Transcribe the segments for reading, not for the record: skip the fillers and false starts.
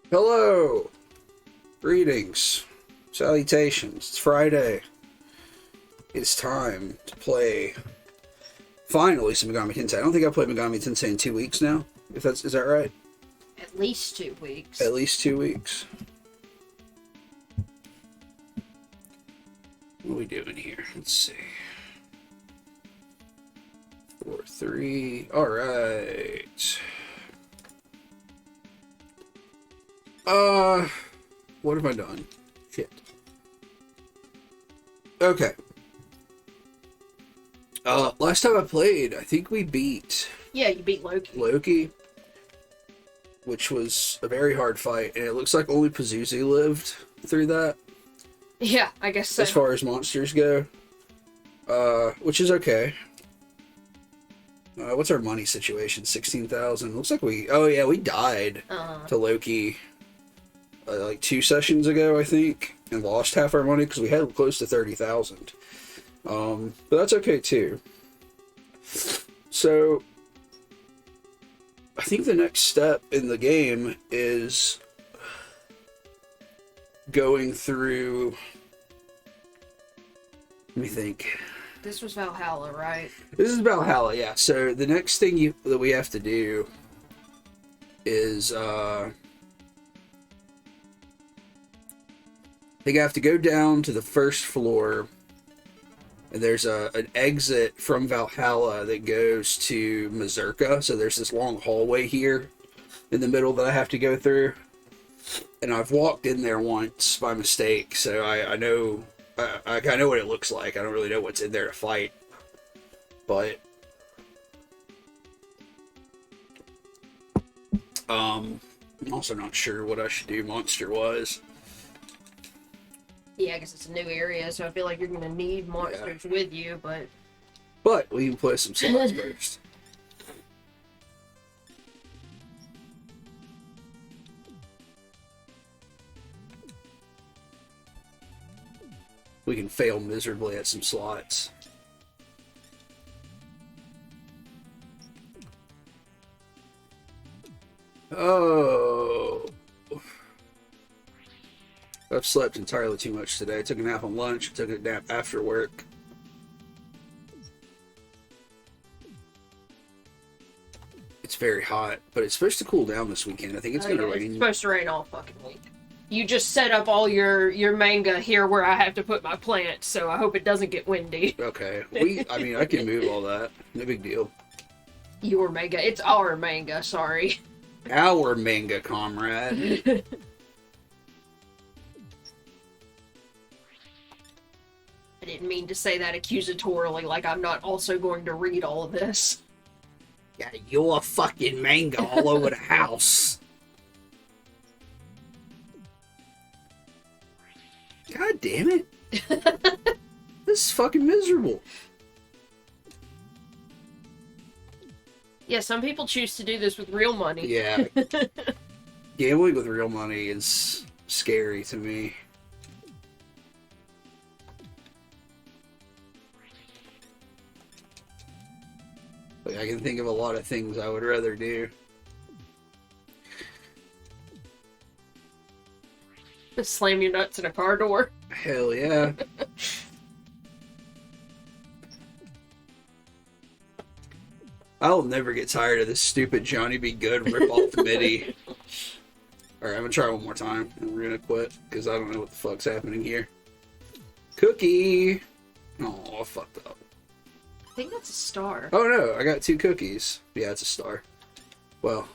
Hello! Greetings. Salutations. It's Friday. It's time to play, finally, some Megami Tensei. I don't think I've played Megami Tensei in 2 weeks now. Is that right? At least 2 weeks. At least 2 weeks. What are we doing here? Let's see. 4-3. Alright. What have I done? Shit. Okay. Last time I played, I think we beat Yeah, you beat Loki. Loki, which was a very hard fight, and it looks like only Pazuzu lived through that, Yeah, I guess so. as far as monsters go. Which is okay. What's our money situation? 16,000. Looks like we died to Loki like 2 sessions ago, I think, and lost half our money because we had close to 30,000. But that's okay too. So I think the next step in the game is going through. Let me think. This was Valhalla, right? This is Valhalla, yeah. So the next thing that we have to do is I think I have to go down to the first floor, and there's an exit from Valhalla that goes to Mazurka. So there's this long hallway here in the middle that I have to go through, and I've walked in there once by mistake, so I know I know what it looks like. I don't really know what's in there to fight, but I'm also not sure what I should do monster-wise. Yeah, I guess it's a new area, so I feel like you're gonna need monsters with you, but We can play some slots first. We can fail miserably at some slots. Oh. I've slept entirely too much today. I took a nap on lunch, took a nap after work. It's very hot, but it's supposed to cool down this weekend. I think it's going to rain. It's supposed to rain all fucking week. You just set up all your manga here where I have to put my plants, so I hope it doesn't get windy. Okay. I can move all that. No big deal. Your manga. It's our manga, sorry. Our manga comrade. I didn't mean to say that accusatorily, like I'm not also going to read all of this. Got your fucking manga all over the house. God damn it. This is fucking miserable. Yeah, some people choose to do this with real money. Yeah. Gambling with real money is scary to me. Like, I can think of a lot of things I would rather do. Slam your nuts in a car door. Hell yeah. I'll never get tired of this stupid Johnny Be Good rip-off MIDI. Alright, I'm gonna try one more time, and we're gonna quit, because I don't know what the fuck's happening here. Cookie! Oh, I fucked up. I think that's a star. Oh no, I got 2 cookies. Yeah, it's a star. Well,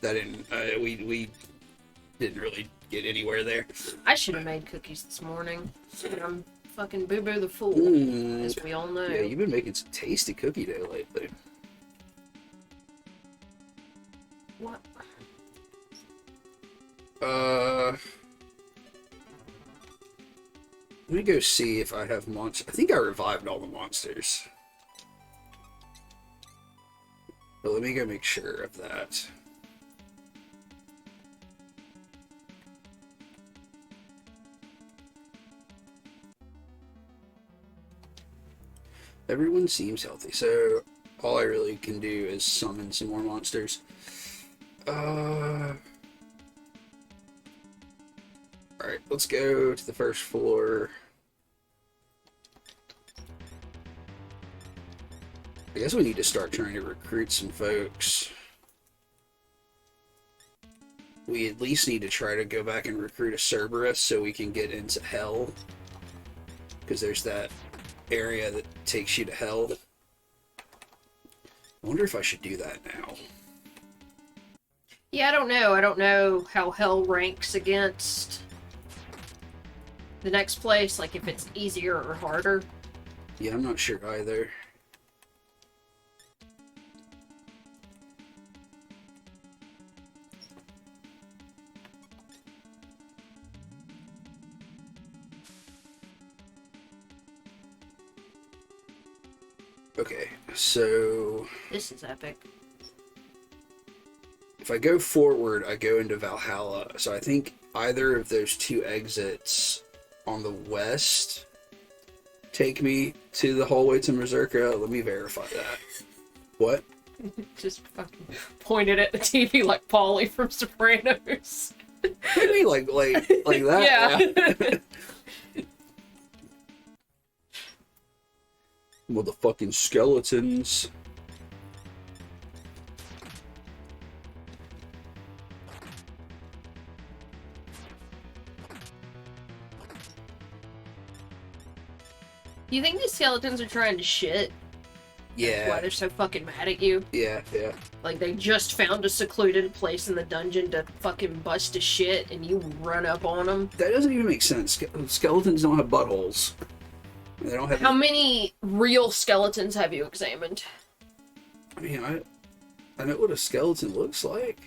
that didn't, we didn't really get anywhere there. I should have made cookies this morning. And I'm fucking Boo-Boo the Fool, as we all know. Yeah, you've been making some tasty cookie dough lately. What? Let me go see if I have monsters. I think I revived all the monsters. But let me go make sure of that. Everyone seems healthy, so all I really can do is summon some more monsters. Alright, let's go to the first floor. I guess we need to start trying to recruit some folks. We at least need to try to go back and recruit a Cerberus so we can get into Hell. Because there's that area that takes you to Hell. I wonder if I should do that now. Yeah, I don't know. I don't know how Hell ranks against the next place, like if it's easier or harder. Yeah, I'm not sure either. Okay, so This is epic. if I go forward, I go into Valhalla. So I think either of those two exits on the west take me to the hallway to Berserker. Let me verify that. What? Just fucking pointed at the TV like Paulie from Sopranos. Maybe like that. Yeah. Motherfucking skeletons. You think these skeletons are trying to shit? That's why Yeah. they're so fucking mad at you. Yeah, yeah. Like they just found a secluded place in the dungeon to fucking bust to shit, and you run up on them. That doesn't even make sense. Skeletons don't have buttholes. They don't have. How many real skeletons have you examined? I mean, I know what a skeleton looks like.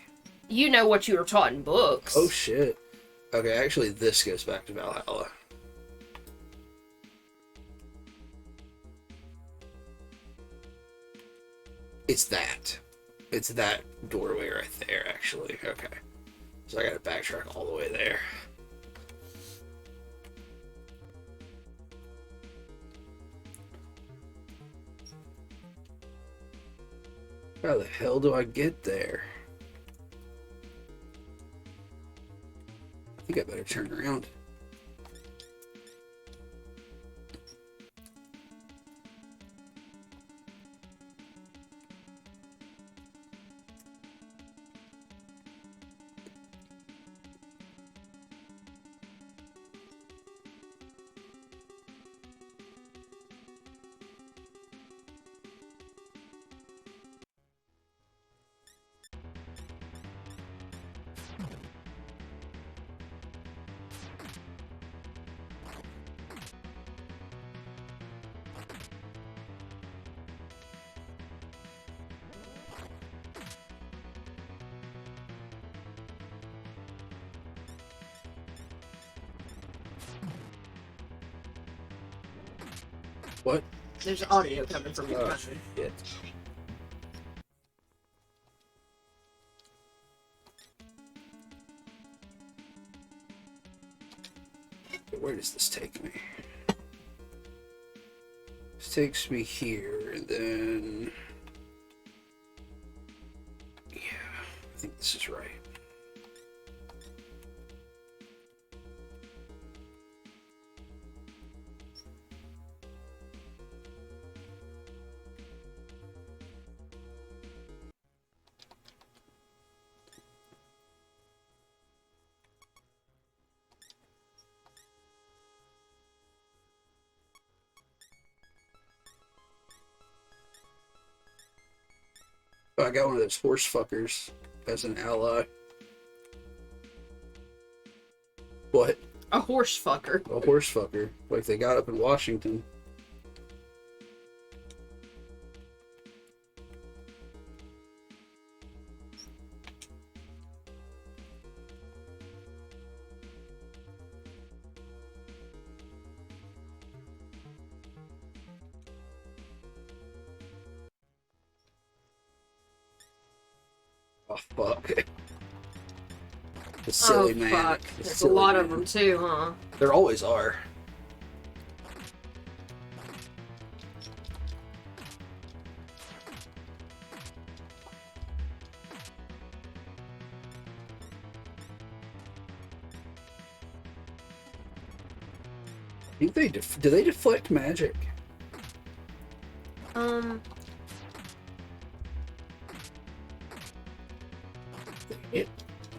You know what you were taught in books. Oh shit. Okay, actually, this goes back to Valhalla. It's that. It's that doorway right there, actually. Okay. So I gotta backtrack all the way there. How the hell do I get there? I think I better turn around. What? There's audio coming from your Oh, phone. shit. Where does this take me? This takes me here, and then... Yeah, I think this is right. Oh, I got one of those horse fuckers as an ally. What? A horse fucker. A horse fucker, like they got up in Washington. Oh, fuck. The silly man. Fuck. The There's a silly lot of man. them too, huh? There always are. think they do they deflect magic? Um, They hit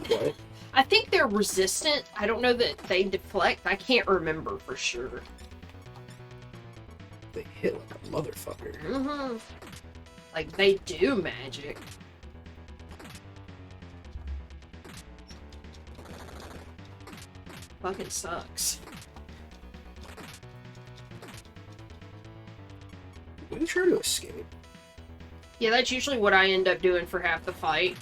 what? I think they're resistant. I don't know that they deflect. I can't remember for sure. They hit like a motherfucker. Mm-hmm. Like, they do magic. Fucking sucks. We try to escape. Yeah, that's usually what I end up doing for half the fight.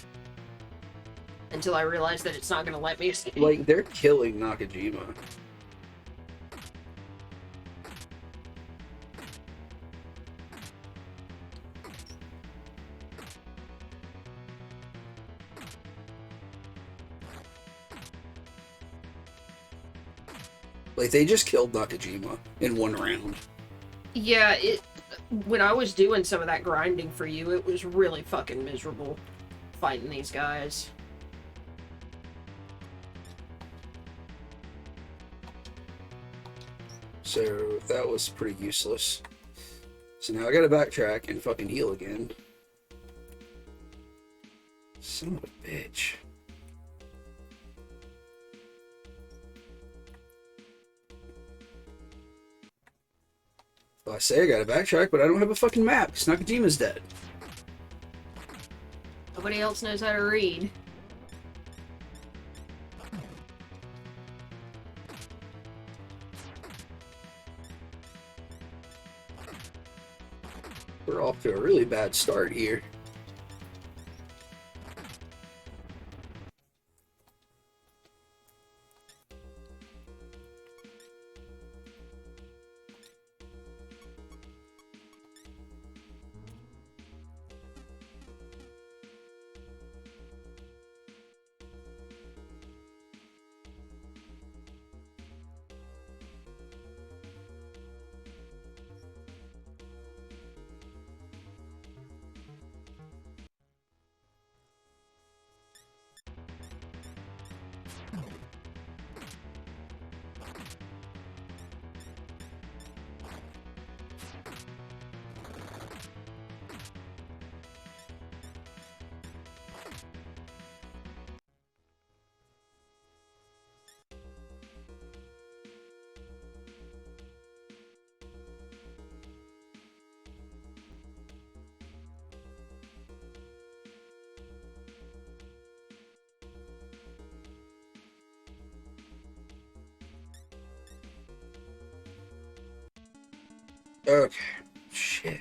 Until I realize that it's not going to let me escape. Like, they're killing Nakajima. Like, they just killed Nakajima in one round. Yeah, when I was doing some of that grinding for you, it was really fucking miserable fighting these guys. So, that was pretty useless. So now I gotta backtrack and fucking heal again. Son of a bitch. Well, I say I gotta backtrack, but I don't have a fucking map, because Nakajima's dead. Nobody else knows how to read. We're off to a really bad start here. Okay. Shit.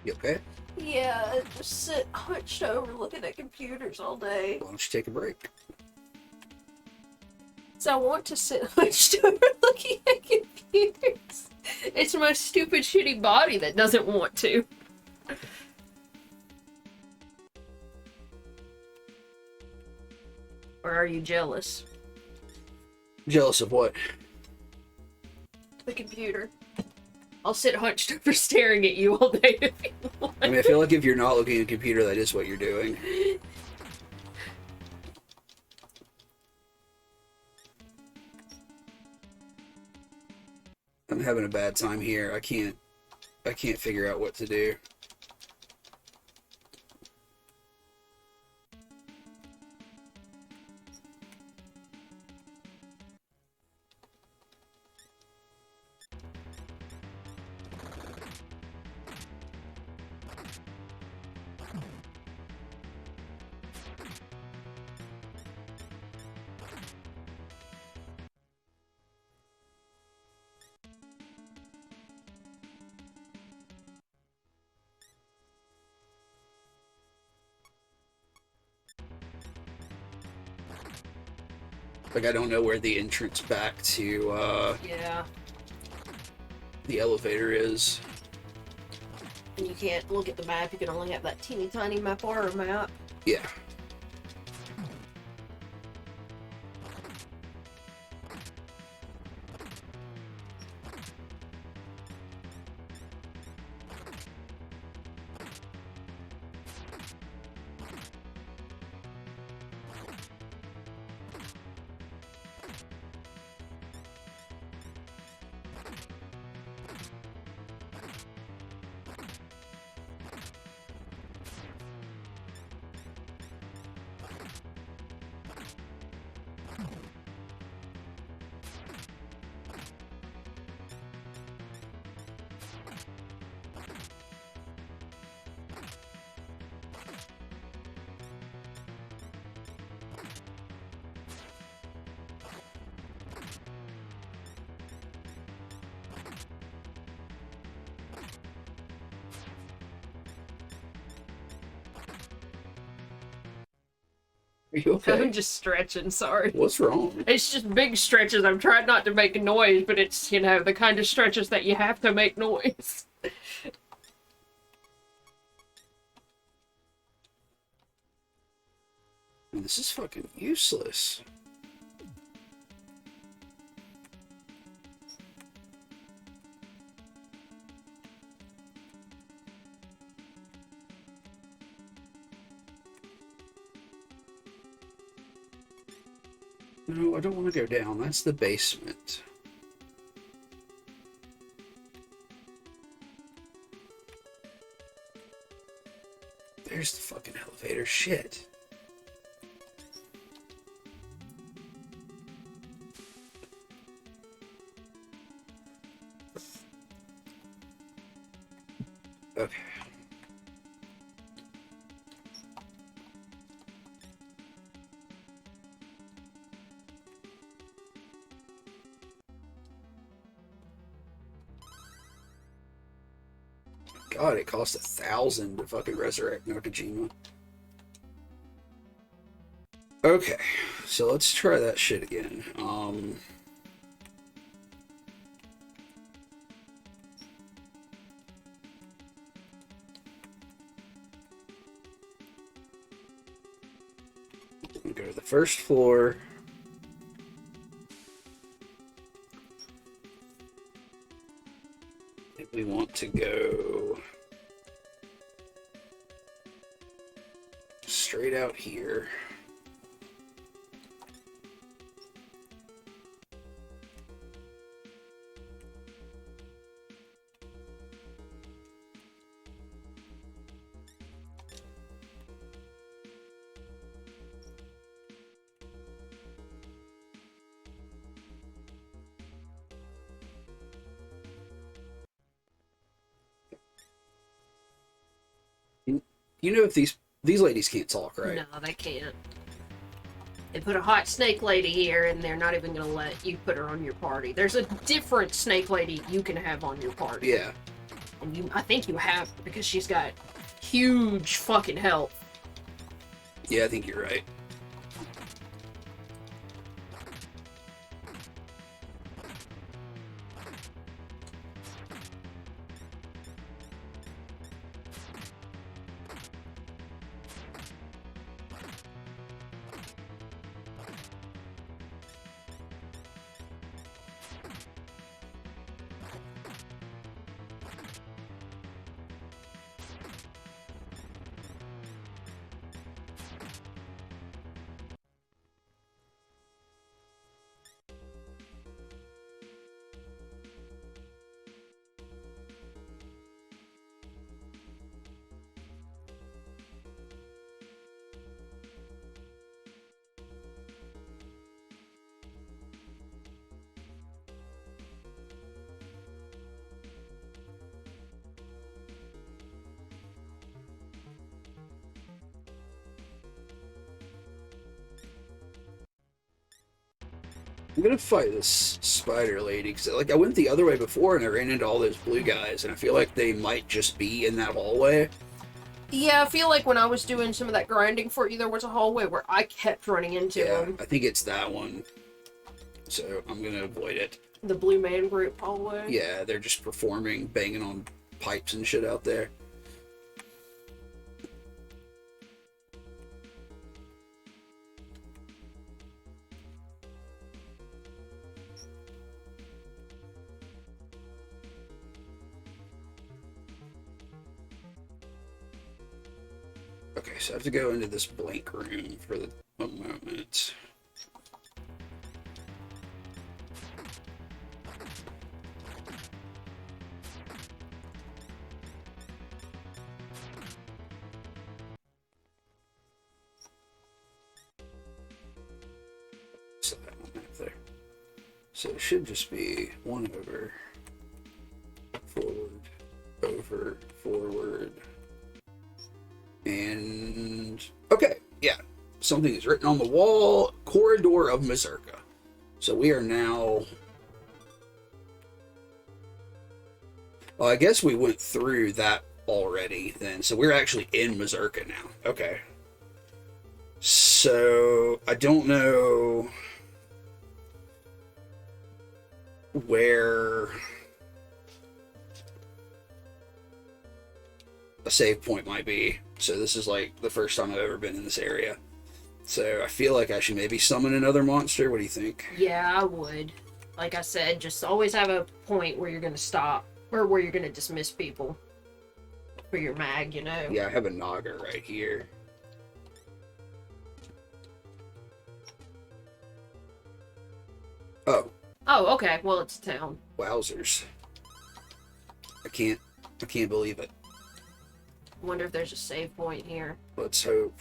You okay? Yeah, I just sit hunched over looking at computers all day. Why don't you take a break? So I want to sit hunched over looking at computers. It's my stupid, shitty body that doesn't want to. Or are you jealous? Jealous of what? The computer. I'll sit hunched over staring at you all day if you want. I mean, I feel like if you're not looking at a computer, that is what you're doing. I'm having a bad time here. I can't figure out what to do. Like, I don't know where the entrance back to Yeah. the elevator is. And you can't look at the map, you can only have that teeny tiny map or map. Yeah. Are you okay? I'm just stretching, sorry. What's wrong? It's just big stretches. I'm trying not to make a noise, but it's, you know, the kind of stretches that you have to make noise. Man, this is fucking useless. No, I don't want to go down. That's the basement. There's the fucking elevator. Shit. Okay. God, it cost 1,000 to fucking resurrect Nakajima. Okay, so let's try that shit again. We go to the first floor. If we want to go straight out here. You know if these ladies can't talk, right? No, they can't. They put a hot snake lady here, and they're not even gonna let you put her on your party. There's a different snake lady you can have on your party. Yeah. And I think you have, because she's got huge fucking health. Yeah, I think you're right. I'm gonna fight this spider lady because, like, I went the other way before and I ran into all those blue guys, and I feel like they might just be in that hallway. Yeah, I feel like when I was doing some of that grinding for you, there was a hallway where I kept running into them. I think it's that one. So I'm gonna avoid it. The Blue Man Group hallway. Yeah, they're just performing, banging on pipes and shit out there. so I have to go into this blank room for a moment. So that one up there. So it should just be 1 over, forward, over, forward. And okay, yeah. Something is written on the wall, corridor of Mazurka. So we are now. Well, I guess we went through that already then. So we're actually in Mazurka now. Okay. So I don't know where a save point might be. So this is like the first time I've ever been in this area. So I feel like I should maybe summon another monster. What do you think? Yeah, I would. Like I said, just always have a point where you're going to stop, or where you're going to dismiss people for your mag, you know? Yeah, I have a Naga right here. Oh. Oh, okay. Well, it's a town. Wowzers. I can't believe it. Wonder if there's a save point here. Let's hope.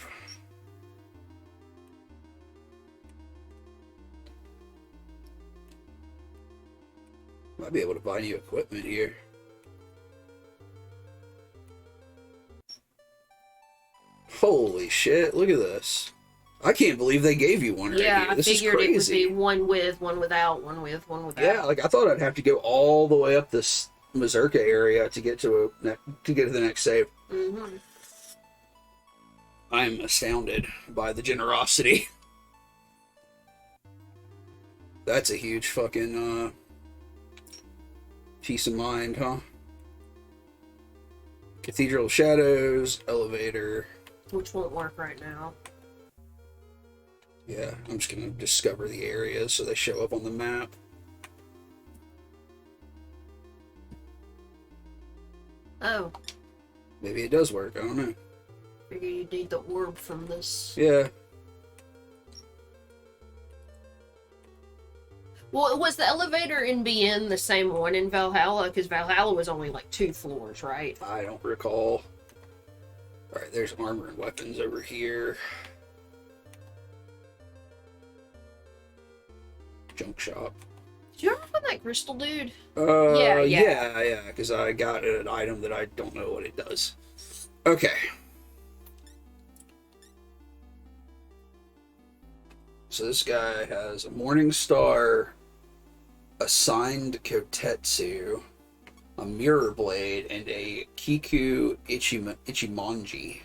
Might be able to buy new equipment here. Holy shit, look at this. I can't believe they gave you one right here. This is crazy. I figured it would be one with, one without, one with, one without. Yeah, like I thought I'd have to go all the way up this Mazurka area to get to the next save. Mm-hmm. I'm astounded by the generosity. That's a huge fucking peace of mind, huh? Cathedral of Shadows, elevator. Which won't work right now. Yeah, I'm just gonna discover the areas so they show up on the map. Oh. Maybe it does work, I don't know. Figure you need the orb from this. Yeah. Well, was the elevator in BN the same one in Valhalla? Because Valhalla was only like 2 floors, right? I don't recall. Alright, there's armor and weapons over here. Junk shop. Did you ever find that crystal dude? Yeah, because I got an item that I don't know what it does. Okay. So this guy has a Morning Star, a signed Kotetsu, a Mirror Blade, and a Kiku Ichimonji.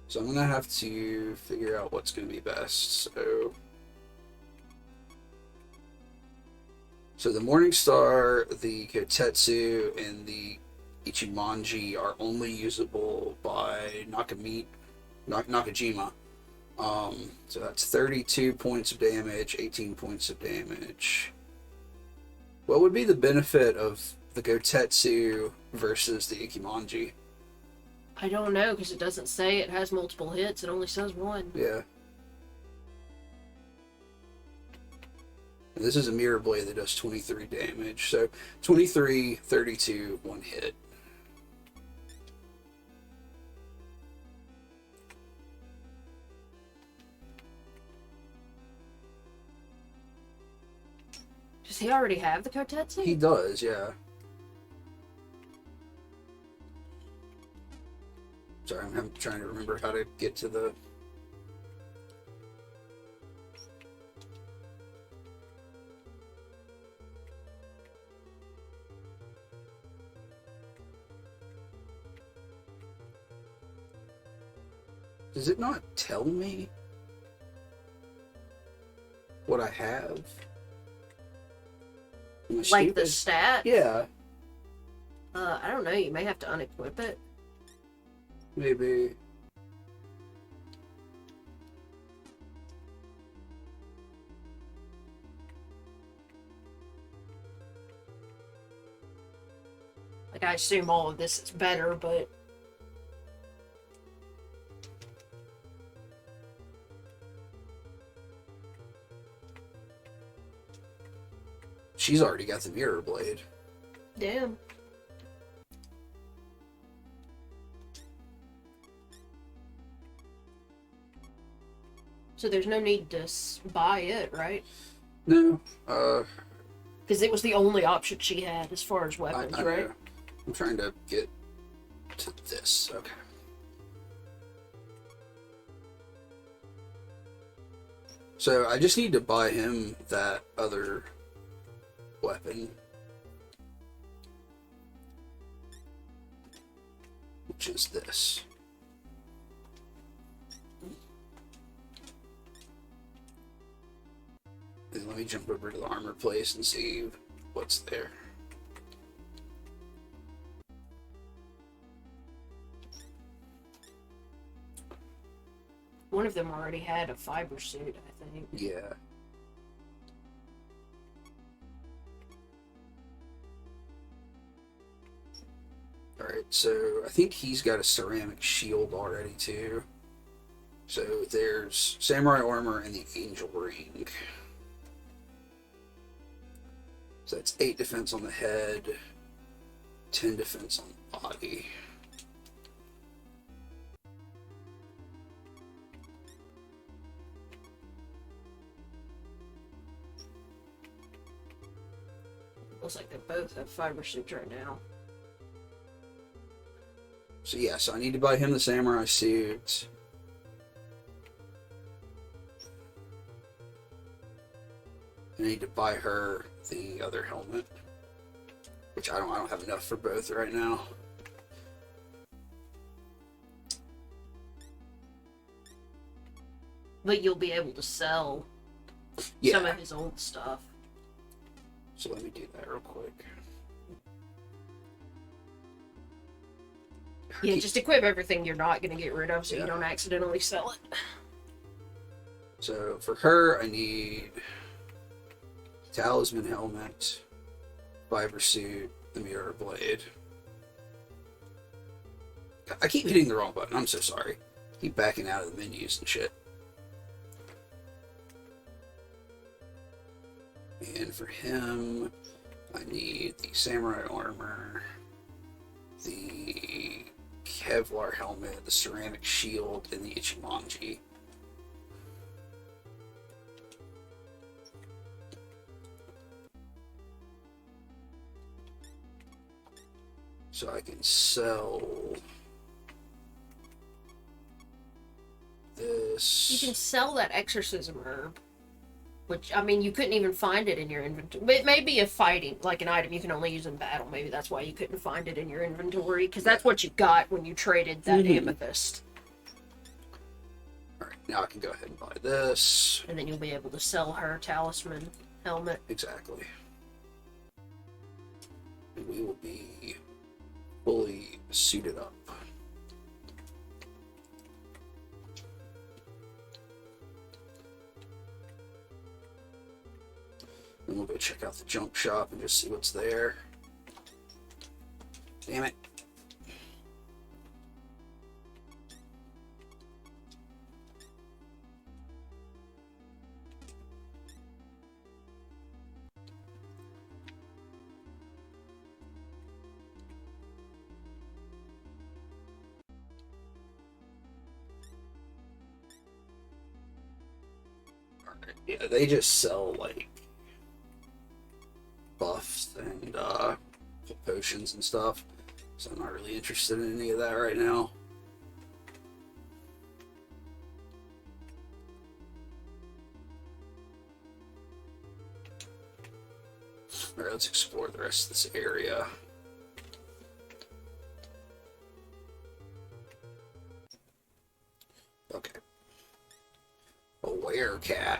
So I'm gonna have to figure out what's gonna be best. So the Morning Star, the Kotetsu, and the Ichimonji are only usable by Nakajima. So that's 32 points of damage, 18 points of damage. What would be the benefit of the Kotetsu versus the Ichimonji? I don't know, because it doesn't say it has multiple hits. It only says 1. Yeah. And this is a Mirror Blade that does 23 damage. So 23, 32, 1 hit. Does he already have the Kotetsu? He does, yeah. Sorry, I'm trying to remember how to get to the... Does it not tell me what I have? Am I Like the stupid? stat? Yeah, I don't know. You may have to unequip it. maybe. Like, I assume all of this is better, but... She's already got the mirror blade. Damn. So there's no need to buy it, right? No. Because it was the only option she had as far as weapons, I right? know. I'm trying to get to this. Okay. So I just need to buy him that other weapon, which is this. And let me jump over to the armor place and see what's there. One of them already had a fiber suit, I think. Yeah. Alright, so I think he's got a ceramic shield already too. So there's samurai armor and the angel ring. So that's 8 defense on the head, 10 defense on the body. Looks like they both have fiber suits right now. So yeah, so I need to buy him the samurai suit. I need to buy her the other helmet, which I don't have enough for both right now. But you'll be able to sell some of his old stuff. So let me do that real quick. Yeah, just equip everything you're not going to get rid of so you don't accidentally sell it. So for her, I need talisman helmet, fiber suit, the mirror blade. I keep hitting the wrong button. I'm so sorry. Keep backing out of the menus and shit. And for him, I need the samurai armor, the Kevlar helmet, the ceramic shield, and the Ichimonji. So I can sell this. You can sell that exorcism herb. Which, I mean, you couldn't even find it in your inventory. It may be a fighting, like an item you can only use in battle. Maybe that's why you couldn't find it in your inventory. Because that's what you got when you traded that amethyst. Alright, now I can go ahead and buy this. And then you'll be able to sell her talisman helmet. Exactly. And we will be fully suited up. And we'll go check out the junk shop and just see what's there. Damn it. Alright, yeah, they just sell like buffs and potions and stuff, so I'm not really interested in any of that right now. Alright, let's explore the rest of this area. Okay. A werecat.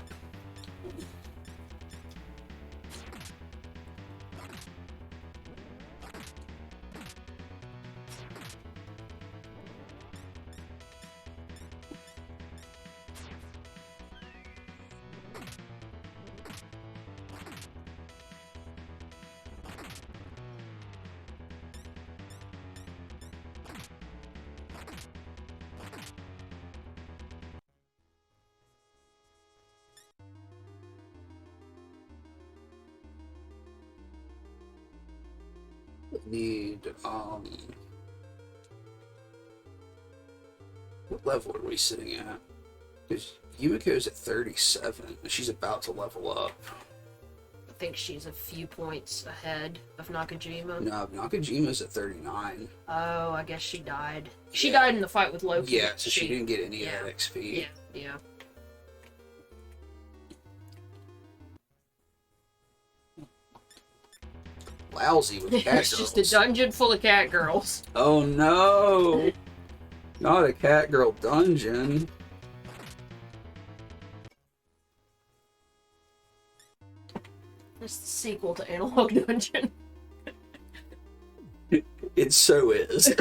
Need, what level are we sitting at? Because Yumiko's at 37, and she's about to level up. I think she's a few points ahead of Nakajima. No, Nakajima's at 39. Oh, I guess she died. Yeah. She died in the fight with Loki. Yeah, so she didn't get any yeah. of that XP. Yeah. Lousy with cat It's girls. just a dungeon full of cat girls. Oh no! Not a cat girl dungeon. It's the sequel to Analog Dungeon. It so is.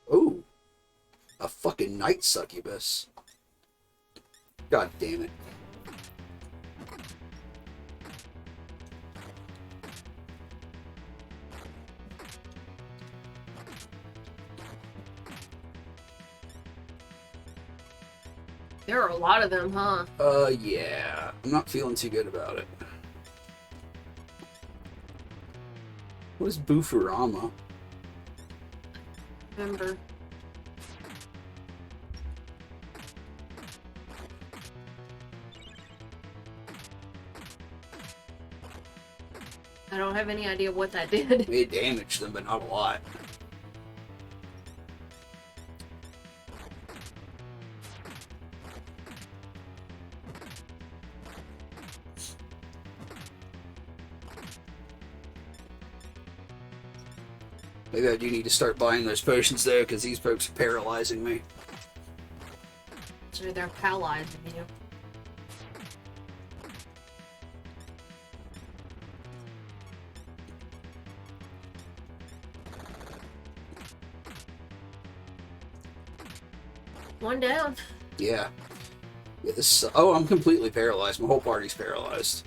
Oh, a fucking night succubus. God damn it. There are a lot of them, huh? Yeah. I'm not feeling too good about it. What is Bufurama? Remember. I don't have any idea what that did. It damaged them, but not a lot. Maybe I do need to start buying those potions though, because these folks are paralyzing me. So they're paralyzing you. One down. Yeah. Yeah, this. Oh, I'm completely paralyzed. My whole party's paralyzed.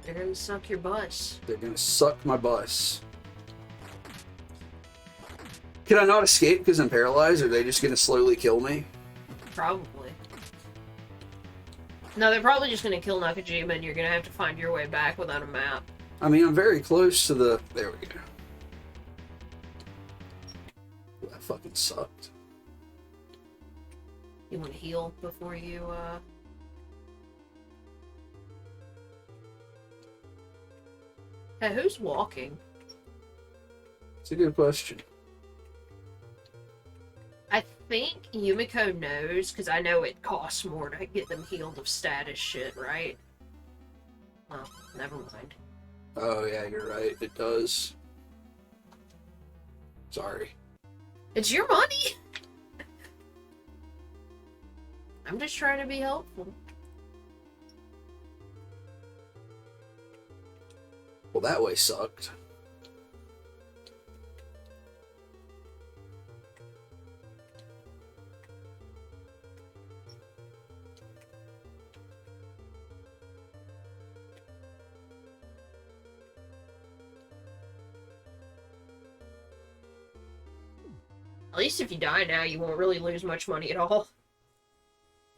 They're gonna suck your bus. They're gonna suck my bus. Can I not escape because I'm paralyzed? Or are they just gonna slowly kill me? Probably. No, they're probably just gonna kill Nakajima and you're gonna have to find your way back without a map. I mean, I'm very close to the... There we go. That fucking sucked. You wanna heal before you, Hey, who's walking? It's a good question. I think Yumiko knows, because I know it costs more to get them healed of status shit, right? Well, never mind. Oh, yeah, you're right. It does. Sorry. It's your money! I'm just trying to be helpful. Well, that way sucked. At least if you die now, you won't really lose much money at all.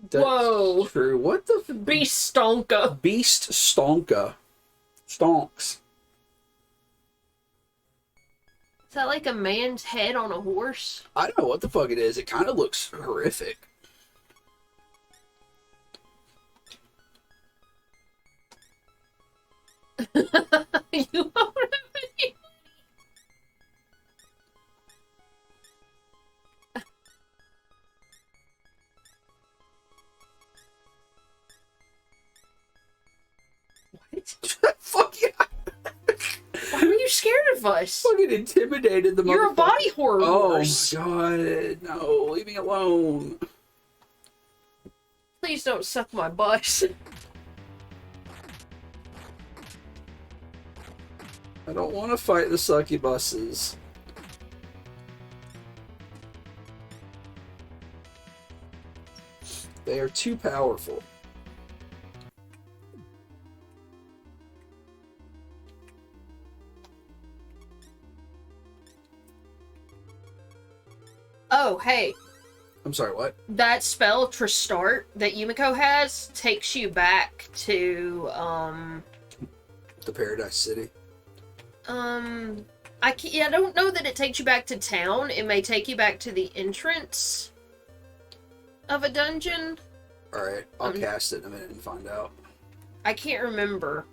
That's Whoa! true. What the... Beast Stonka! Beast Stonka. Stonks. Is that like a man's head on a horse? I don't know what the fuck it is. It kind of looks horrific. You won't have any. What? Fuck yeah. Why are you scared of us? Fucking intimidated the You're a motherfucker. body horror Oh horse. my god. No, leave me alone. Please don't suck my butt. I don't want to fight the succubuses. They are too powerful. Oh, hey. I'm sorry, what? That spell, Tristart, that Yumiko has, takes you back to, The Paradise City. I don't know that it takes you back to town. It may take you back to the entrance of a dungeon. Alright, I'll cast it in a minute and find out. I can't remember.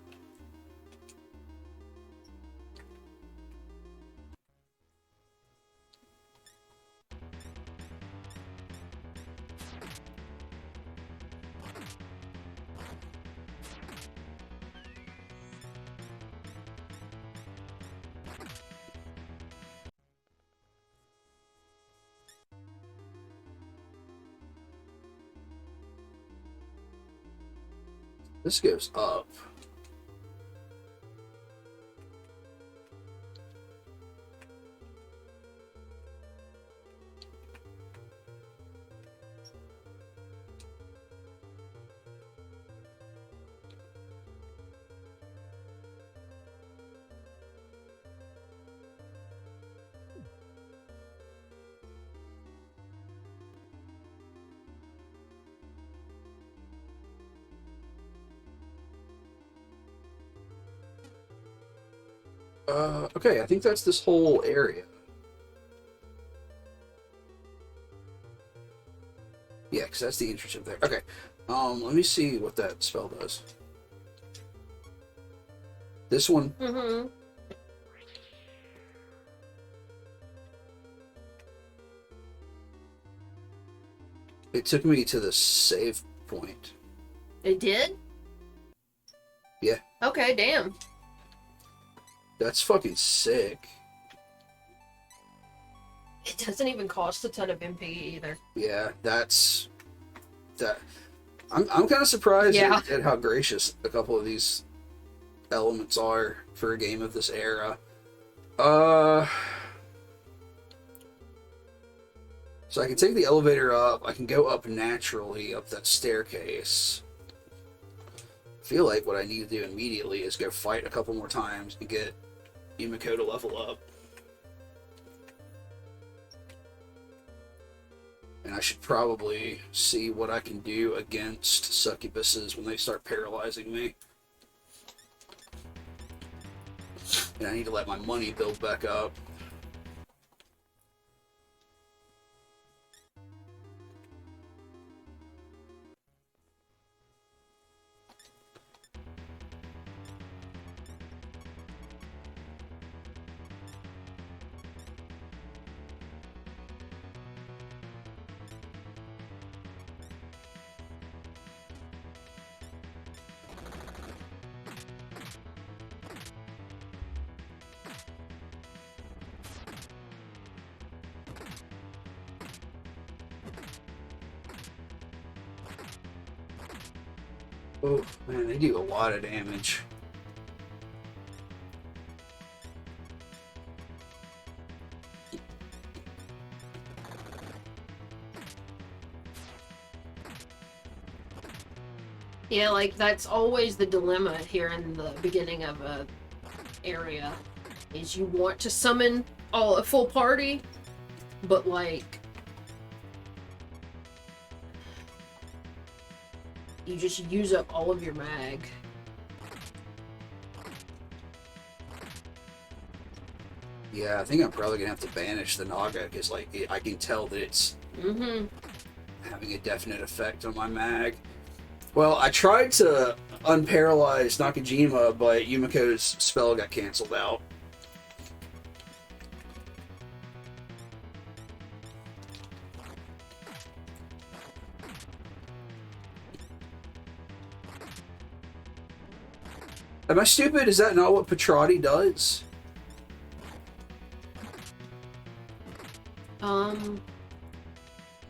This goes up. Okay, I think that's this whole area. Yeah, because that's the entrance up there. Okay, let me see what that spell does. This one. Mm-hmm. It took me to the save point. It did? Yeah. Okay, damn. That's fucking sick. It doesn't even cost a ton of MP either. Yeah, that's... that. I'm kind of surprised at how gracious a couple of these elements are for a game of this era. So I can take the elevator up. I can go up naturally up that staircase. I feel like what I need to do immediately is go fight a couple more times and get Yumiko to level up. And I should probably see what I can do against succubuses when they start paralyzing me. And I need to let my money build back up. Oh, man, they do a lot of damage. Yeah, like, that's always the dilemma here in the beginning of a area, is you want to summon a full party, but, like, you just use up all of your mag. Yeah, I think I'm probably gonna have to banish the Naga, because, like, I can tell that it's having a definite effect on my mag. Well, I tried to unparalyze Nakajima, but Yumiko's spell got canceled out. Am I stupid? Is that not what Petrati does?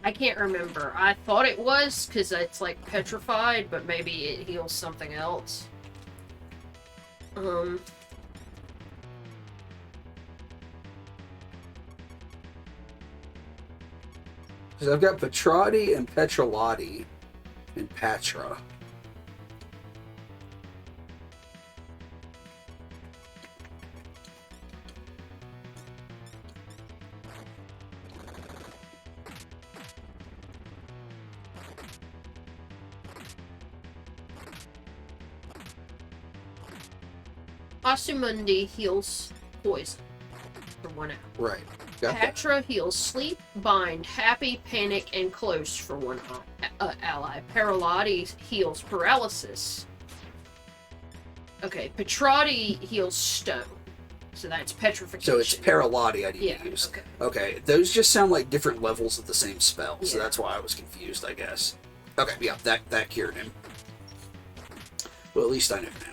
I can't remember. I thought it was, because it's, like, petrified, but maybe it heals something else. Because I've got Petrati and Petrolati and Patra. Asumundi heals poison for 1 hour. Right. Got Patra heals sleep, bind, happy, panic, and close for 1 ally. Paralati heals paralysis. Okay, Petrati heals stone. So that's petrification. So it's Paralati I need to use. Okay. Okay, those just sound like different levels of the same spell, so Yeah. that's why I was confused, I guess. Okay, yeah, that cured him. Well, at least I know now.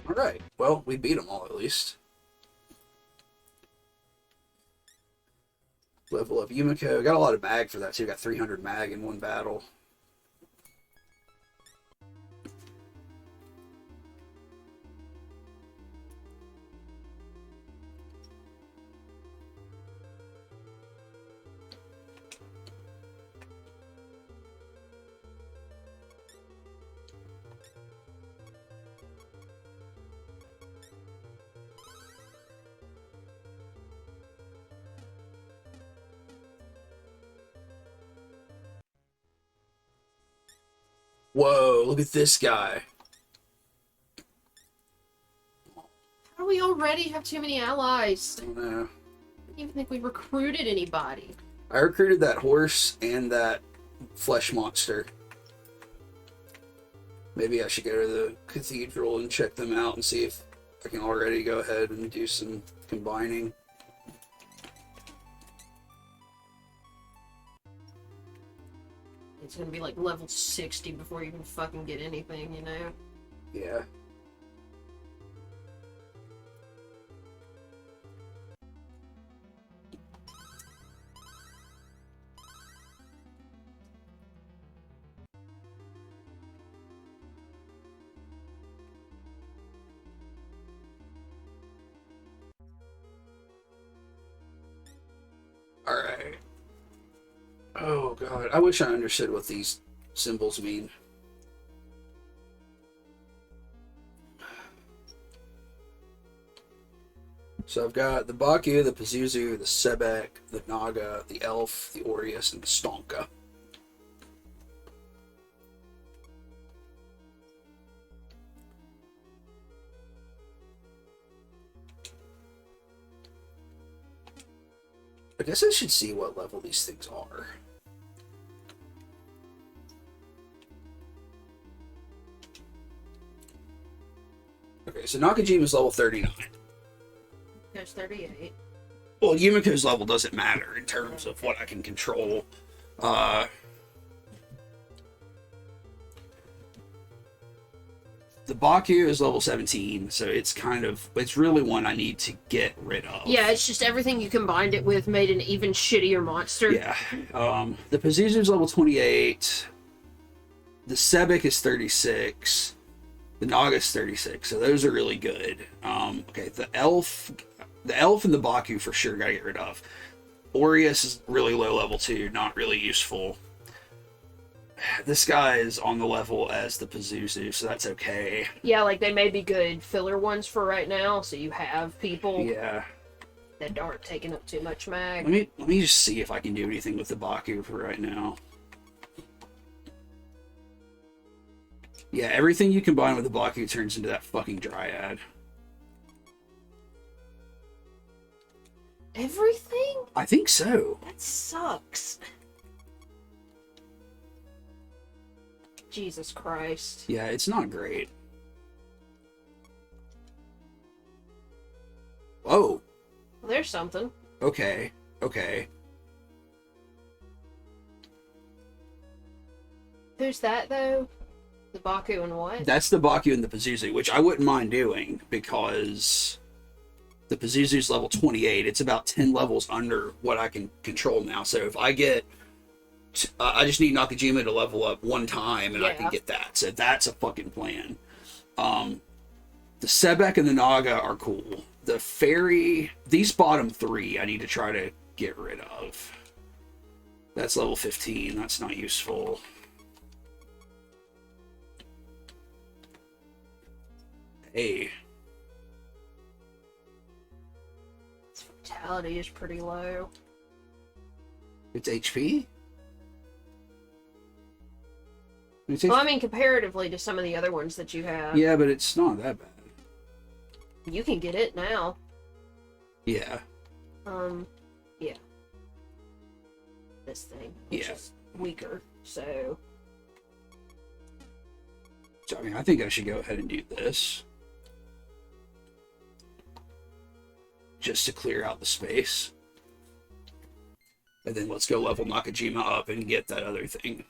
Alright, well, we beat them all at least. Level up Yumiko. Got a lot of mag for that too. Got 300 mag in one battle. Whoa, look at this guy. How do we already have too many allies? I don't know. I didn't even think we recruited anybody. I recruited that horse and that flesh monster. Maybe I should go to the cathedral and check them out and see if I can already go ahead and do some combining. It's gonna be like level 60 before you can fucking get anything, you know? Yeah. Alright. Oh god, I wish I understood what these symbols mean. So I've got the Baku, the Pazuzu, the Sebek, the Naga, the Elf, the Aureus, and the Stonka. I guess I should see what level these things are. Okay, so Nakajima's level 39. There's 38. Well, Yumiko's level doesn't matter in terms of what I can control. The Baku is level 17, so it's really one I need to get rid of. Yeah, it's just everything you combined it with made an even shittier monster. Yeah. The Pazuzu's level 28. The Sebek is 36. The Naga's 36, so those are really good. Okay, the Elf and the Baku for sure gotta get rid of. Aureus is really low level too, not really useful. This guy is on the level as the Pazuzu, so that's okay. Yeah, like they may be good filler ones for right now, so you have people Yeah. that aren't taking up too much mag. Let me just see if I can do anything with the Baku for right now. Yeah, everything you combine with the Baku turns into that fucking Dryad. Everything? I think so. That sucks. Jesus Christ. Yeah, it's not great. Whoa. Well, there's something. Okay. Okay. Who's that, though? The Baku and what? That's the Baku and the Pazuzu, which I wouldn't mind doing because The Pazuzu's level 28. It's about 10 levels under what I can control now. So if I get, I just need Nakajima to level up one time and I can get that. So that's a fucking plan. The Sebek and the Naga are cool. The Fairy, these bottom three, I need to try to get rid of. That's level 15. That's not useful. Hey. Its vitality is pretty low. It's HP? Well, I mean, comparatively to some of the other ones that you have. Yeah, but it's not that bad. You can get it now. Yeah. Yeah. This thing, which is weaker, so... So, I mean, I think I should go ahead and do this. Just to clear out the space. And then let's go level Nakajima up and get that other thing.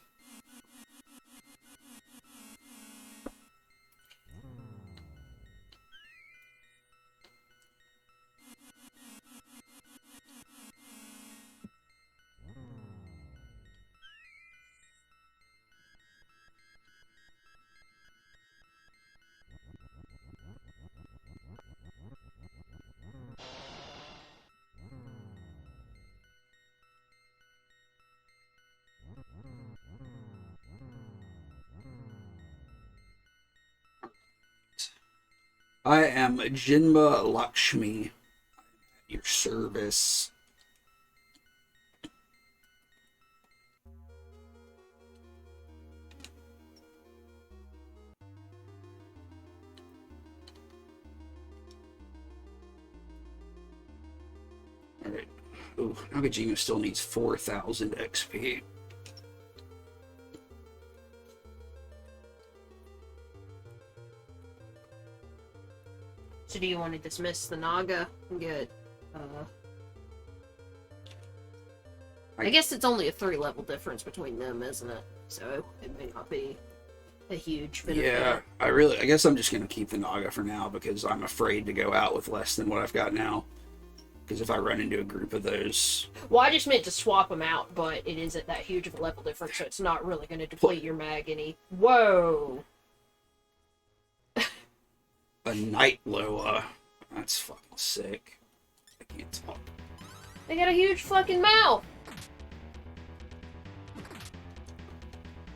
I am Jinma Lakshmi. At your service. Alright. Ooh, Nakajima still needs 4,000 XP. So do you want to dismiss the Naga and get, I guess it's only a 3-level difference between them, isn't it? So it may not be a huge benefit. Yeah, I guess I'm just going to keep the Naga for now because I'm afraid to go out with less than what I've got now. Because if I run into a group of those... Well, I just meant to swap them out, but it isn't that huge of a level difference, so it's not really going to deplete your mag any... Whoa! A Night Loa. That's fucking sick. I can't talk. They got a huge fucking mouth!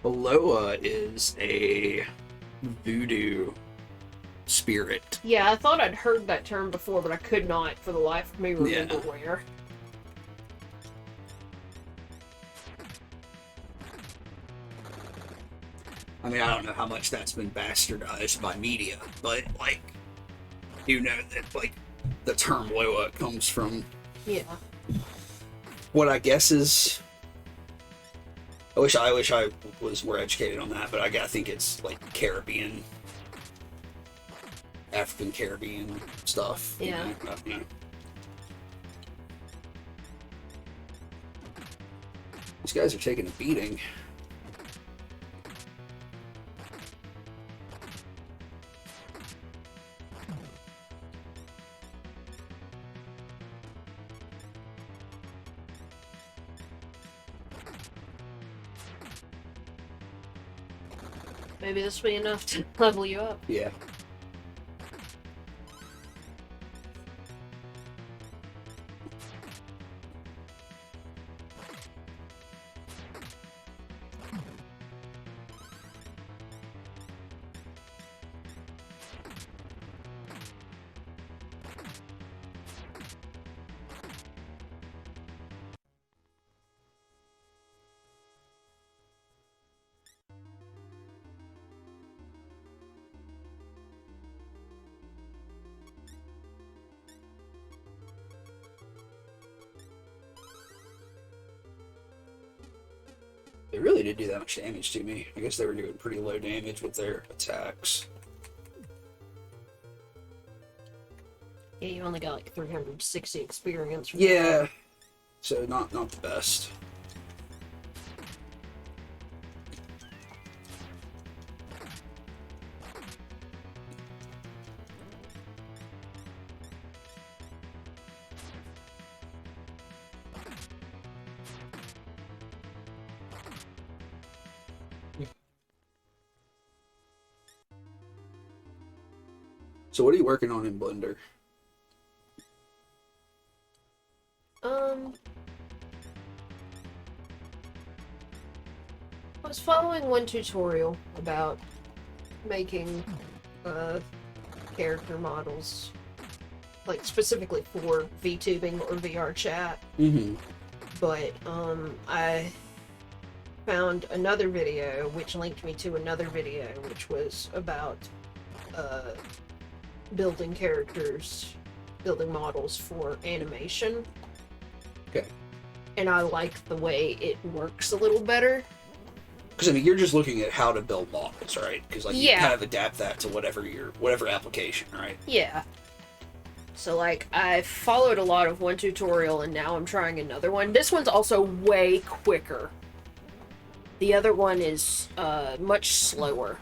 A Loa is a voodoo spirit. Yeah, I thought I'd heard that term before, but I could not, for the life of me, remember where. I mean, I don't know how much that's been bastardized by media, but, like, you know that, like, the term Loa comes from... Yeah. What I guess is... I wish I was more educated on that, but I think it's, like, Caribbean... African Caribbean stuff. Yeah. You know. These guys are taking a beating. Maybe this will be enough to level you up. Yeah. They really did do that much damage to me. I guess they were doing pretty low damage with their attacks. Yeah, you only got like 360 experience. Yeah. That. So not the best. So what are you working on in Blender? I was following one tutorial about making character models, like specifically for VTubing or VR chat. Mm-hmm. But I found another video which linked me to another video which was about building characters, building models for animation. Okay. And I like the way it works a little better. Because I mean, you're just looking at how to build models, right? Because like you Yeah. kind of adapt that to whatever application, right? Yeah. So like I followed a lot of one tutorial and now I'm trying another one. This one's also way quicker. The other one is much slower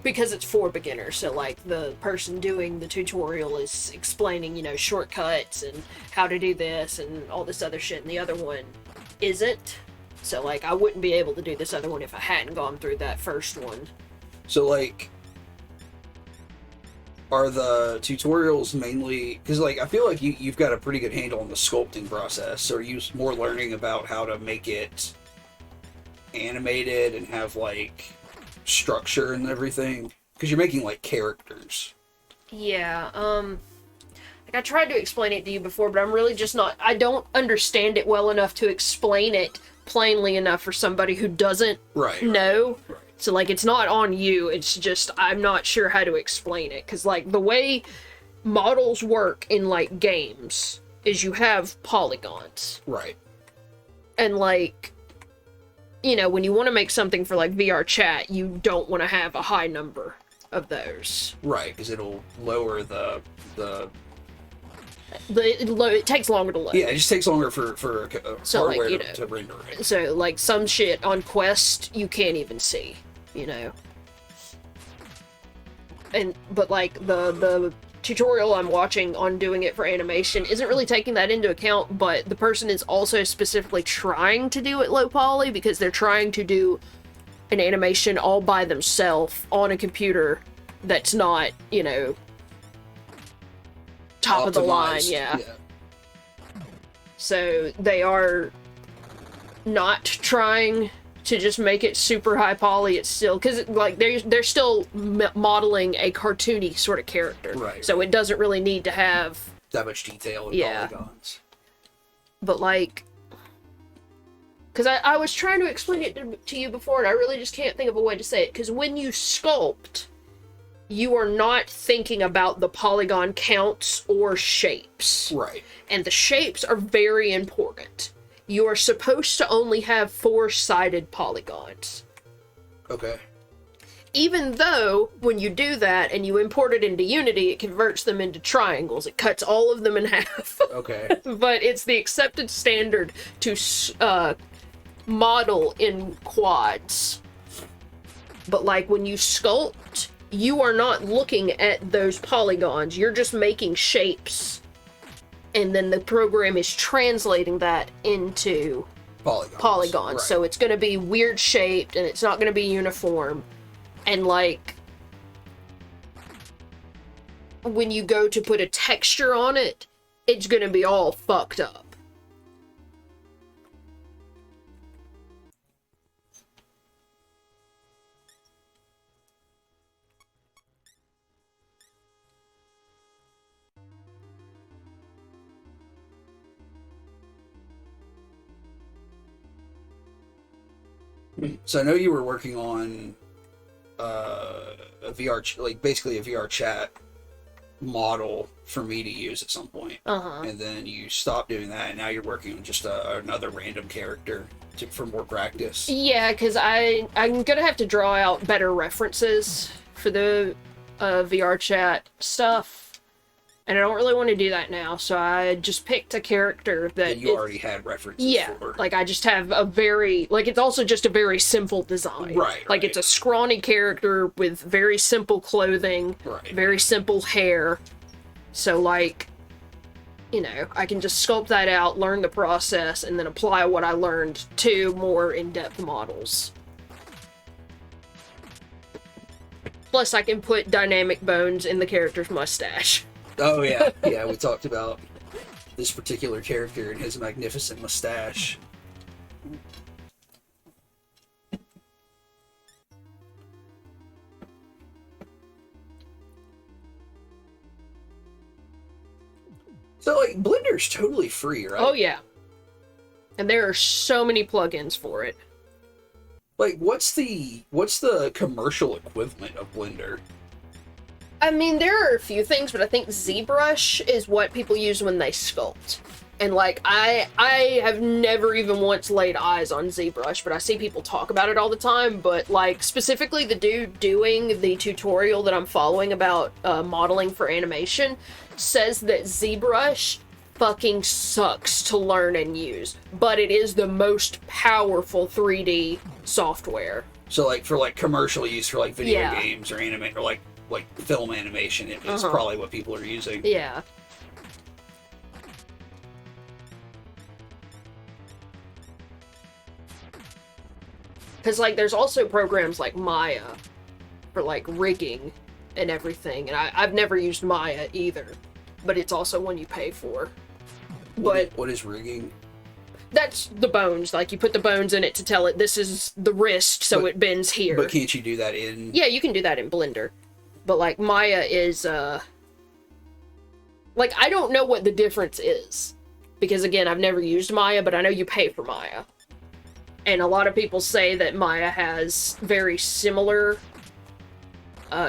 because it's for beginners. So like the person doing the tutorial is explaining, you know, shortcuts and how to do this and all this other shit, and the other one isn't. So like I wouldn't be able to do this other one if I hadn't gone through that first one. So like, are the tutorials mainly because like I feel like you've got a pretty good handle on the sculpting process, so are you more learning about how to make it animated and have like structure and everything? Because you're making like characters. Yeah, like I tried to explain it to you before, but I'm really just not, I don't understand it well enough to explain it plainly enough for somebody who doesn't know. Right. So like it's not on you, it's just I'm not sure how to explain it, because like the way models work in like games is you have polygons. Right. And like, you know, when you want to make something for like VR chat, you don't want to have a high number of those. Right, because it'll lower the it takes longer to load. yeah, it just takes longer for So, like, hardware you know, to render it. So like some shit on Quest you can't even see, you know. But like the tutorial I'm watching on doing it for animation isn't really taking that into account, but the person is also specifically trying to do it low poly because they're trying to do an animation all by themselves on a computer that's not, you know, top of the line, yeah. So they are not trying to just make it super high poly. It's still, because like they're still modeling a cartoony sort of character, Right. So it doesn't really need to have That much detail and Yeah. polygons. but like, because I was trying to explain it to you before, and I really just can't think of a way to say it, because when you sculpt, you are not thinking about the polygon counts or shapes. Right. And the shapes are very important. You are supposed to only have 4-sided polygons. Okay. Even though, when you do that and you import it into Unity, it converts them into triangles. It cuts all of them in half. Okay. But it's the accepted standard to model in quads. But like when you sculpt, you are not looking at those polygons. You're just making shapes. And then the program is translating that into polygons. Right. So it's going to be weird shaped and it's not going to be uniform. And like, when you go to put a texture on it, it's going to be all fucked up. So I know you were working on a basically a VR chat model for me to use at some point. And then you stopped doing that, and now you're working on just another random character for more practice. Yeah, because I'm gonna have to draw out better references for the VR chat stuff. And I don't really want to do that now, so I just picked a character that you already had references for. Like I just have a very, like it's also just a very simple design. Right. Like it's a scrawny character with very simple clothing, very simple hair. So like, you know, I can just sculpt that out, learn the process, and then apply what I learned to more in-depth models. Plus, I can put dynamic bones in the character's mustache. Oh yeah, yeah. We talked about this particular character and his magnificent mustache. So, like, Blender's totally free, right? Oh, yeah. And there are so many plugins for it. Like, what's the commercial equivalent of Blender? I mean, there are a few things, but I think ZBrush is what people use when they sculpt. And, like, I have never even once laid eyes on ZBrush, but I see people talk about it all the time. But, like, specifically the dude doing the tutorial that I'm following about modeling for animation says that ZBrush fucking sucks to learn and use, but it is the most powerful 3D software. So, like, for, like, commercial use for, like, video Yeah. games or anime, or, like film animation, it's probably what people are using. Yeah. Because, like, there's also programs like Maya for, like, rigging and everything, and I've never used Maya either, but it's also one you pay for. But What is rigging? that's the bones. Like, you put the bones in it to tell it this is the wrist, so it bends here. But can't you do that in... Yeah, you can do that in Blender. But, like, Maya is, like, I don't know what the difference is. Because, again, I've never used Maya, but I know you pay for Maya. And a lot of people say that Maya has very similar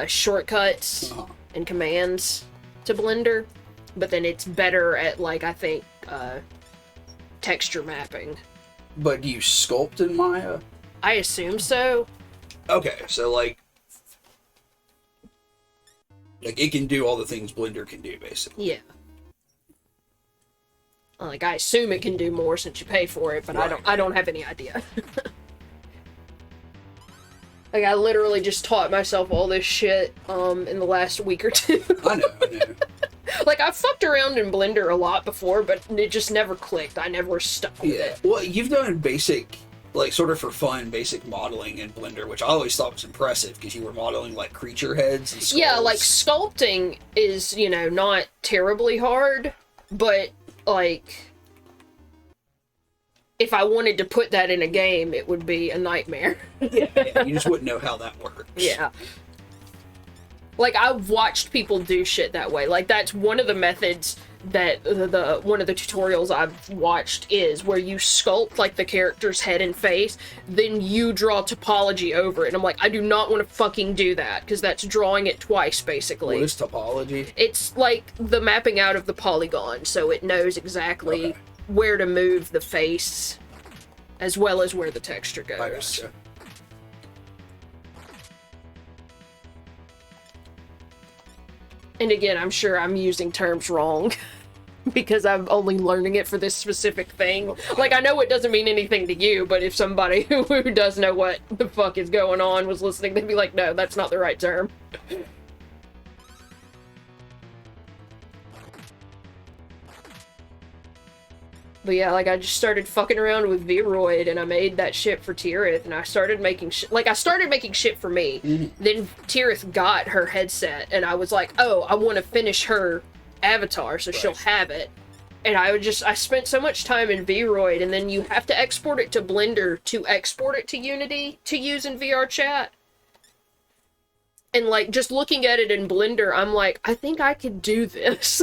shortcuts and commands to Blender. But then it's better at, like, I think, texture mapping. But do you sculpt in Maya? I assume so. Okay, so, like, it can do all the things Blender can do, basically. Yeah. Like, I assume it can do more since you pay for it, but Right. I don't have any idea. Like, I literally just taught myself all this shit, in the last week or two. I know. Like, I've fucked around in Blender a lot before, but it just never clicked. I never stuck with Yeah. it. Well, you've done basic, like, sort of for fun, basic modeling in Blender, which I always thought was impressive, because you were modeling, like, creature heads and skulls. Yeah, like, sculpting is, you know, not terribly hard, but, like, if I wanted to put that in a game, it would be a nightmare. Yeah, you just wouldn't know how that works. Yeah. Like, I've watched people do shit that way. Like, that's one of the methods that one of the tutorials I've watched is where you sculpt, like, the character's head and face, then you draw topology over it. And I'm like, I do not want to fucking do that, because that's drawing it twice, basically. What is topology? It's like the mapping out of the polygon, so it knows exactly where to move the face, as well as where the texture goes. I gotcha. And again, I'm sure I'm using terms wrong because I'm only learning it for this specific thing. Like, I know it doesn't mean anything to you, but if somebody who does know what the fuck is going on was listening, they'd be like, no, that's not the right term. But yeah, like, I just started fucking around with Vroid, and I made that shit for Tirith, and I started making shit, like, I started making shit for me. Then Tirith got her headset, and I was like, oh, I want to finish her avatar, so she'll have it. And I spent so much time in Vroid, and then you have to export it to Blender to export it to Unity to use in VR chat. And, like, just looking at it in Blender, I'm like, I think I could do this.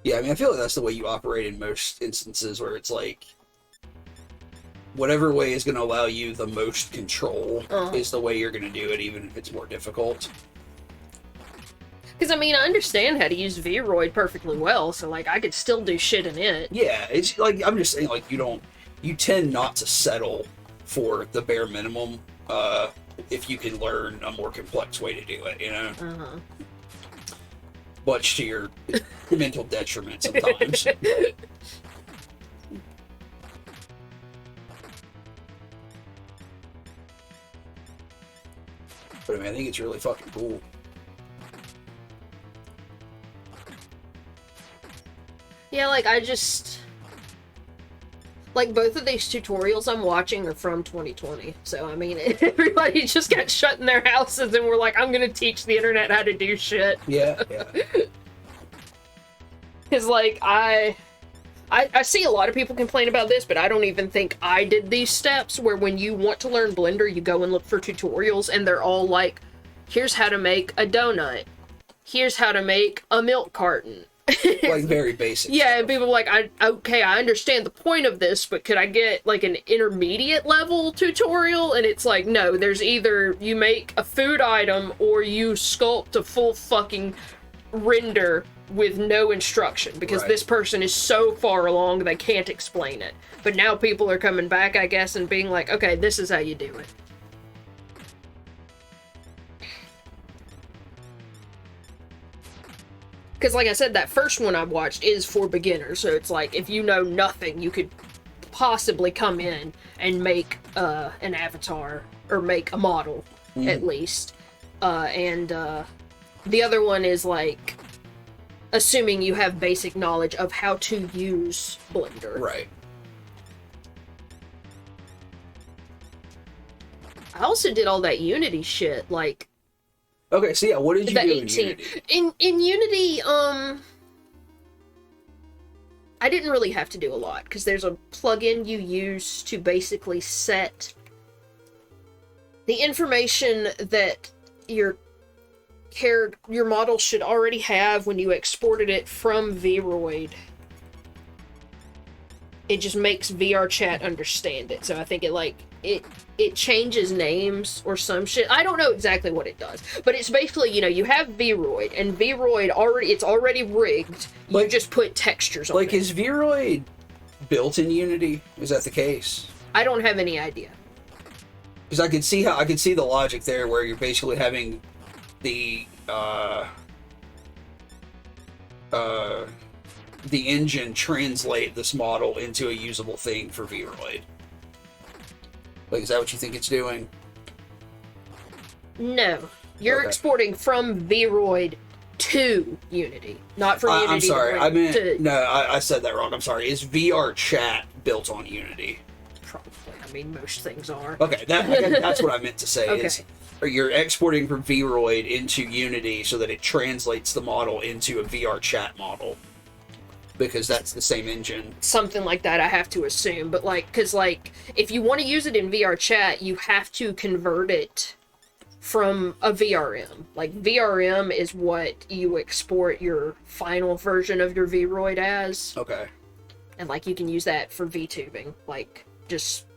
Yeah, I mean, I feel like that's the way you operate in most instances, where it's like, whatever way is going to allow you the most control is the way you're going to do it, even if it's more difficult. Because, I mean, I understand how to use Vroid perfectly well, so, like, I could still do shit in it. Yeah, it's like, I'm just saying, like, you tend not to settle for the bare minimum, if you can learn a more complex way to do it, you know? Much to your mental detriment sometimes. But I mean, I think it's really fucking cool. Yeah, like, I just... Like, both of these tutorials I'm watching are from 2020. So, I mean, everybody just got shut in their houses and we're like, I'm gonna teach the internet how to do shit. Yeah, yeah. Because, like, I see a lot of people complain about this, but I don't even think I did these steps where when you want to learn Blender, you go and look for tutorials and they're all like, here's how to make a donut. Here's how to make a milk carton. Like, very basic Yeah, stuff. and people are like, I understand the point of this, but could I get, like, an intermediate level tutorial? And it's like, no, there's either you make a food item or you sculpt a full fucking render with no instruction, because Right. this person is so far along they can't explain it. But now people are coming back, I guess, and being like, okay, this is how you do it. Because, like I said, that first one I watched is for beginners, so it's like, if you know nothing, you could possibly come in and make an avatar, or make a model, at least. And the other one is, like, assuming you have basic knowledge of how to use Blender. Right. I also did all that Unity shit, like, Okay, so yeah, what did you the do 18. in Unity? In Unity, I didn't really have to do a lot, because there's a plugin you use to basically set the information that your model should already have when you exported it from Vroid. It just makes VRChat understand it. So I think it changes names or some shit. I don't know exactly what it does, but it's basically, you have Vroid, and Vroid it's already rigged. You just put textures on it. Like, is Vroid built in Unity? Is that the case? I don't have any idea. Because I could see the logic there, where you're basically having the engine translate this model into a usable thing for Vroid. Like, is that what you think it's doing? No. You're Okay. exporting from Vroid to Unity, not from Unity. I'm sorry. to I meant to, no. I said that wrong. I'm sorry. Is VR chat built on Unity? Probably. I mean, most things are. Okay, that's what I meant to say. Okay. Is, or you're exporting from Vroid into Unity so that it translates the model into a VR chat model, because that's the same engine. Something like that, I have to assume. But, like, because, like, if you want to use it in VR chat, you have to convert it from a VRM. Like, VRM is what you export your final version of your Vroid as. Okay. And, like, you can use that for VTubing. Like, just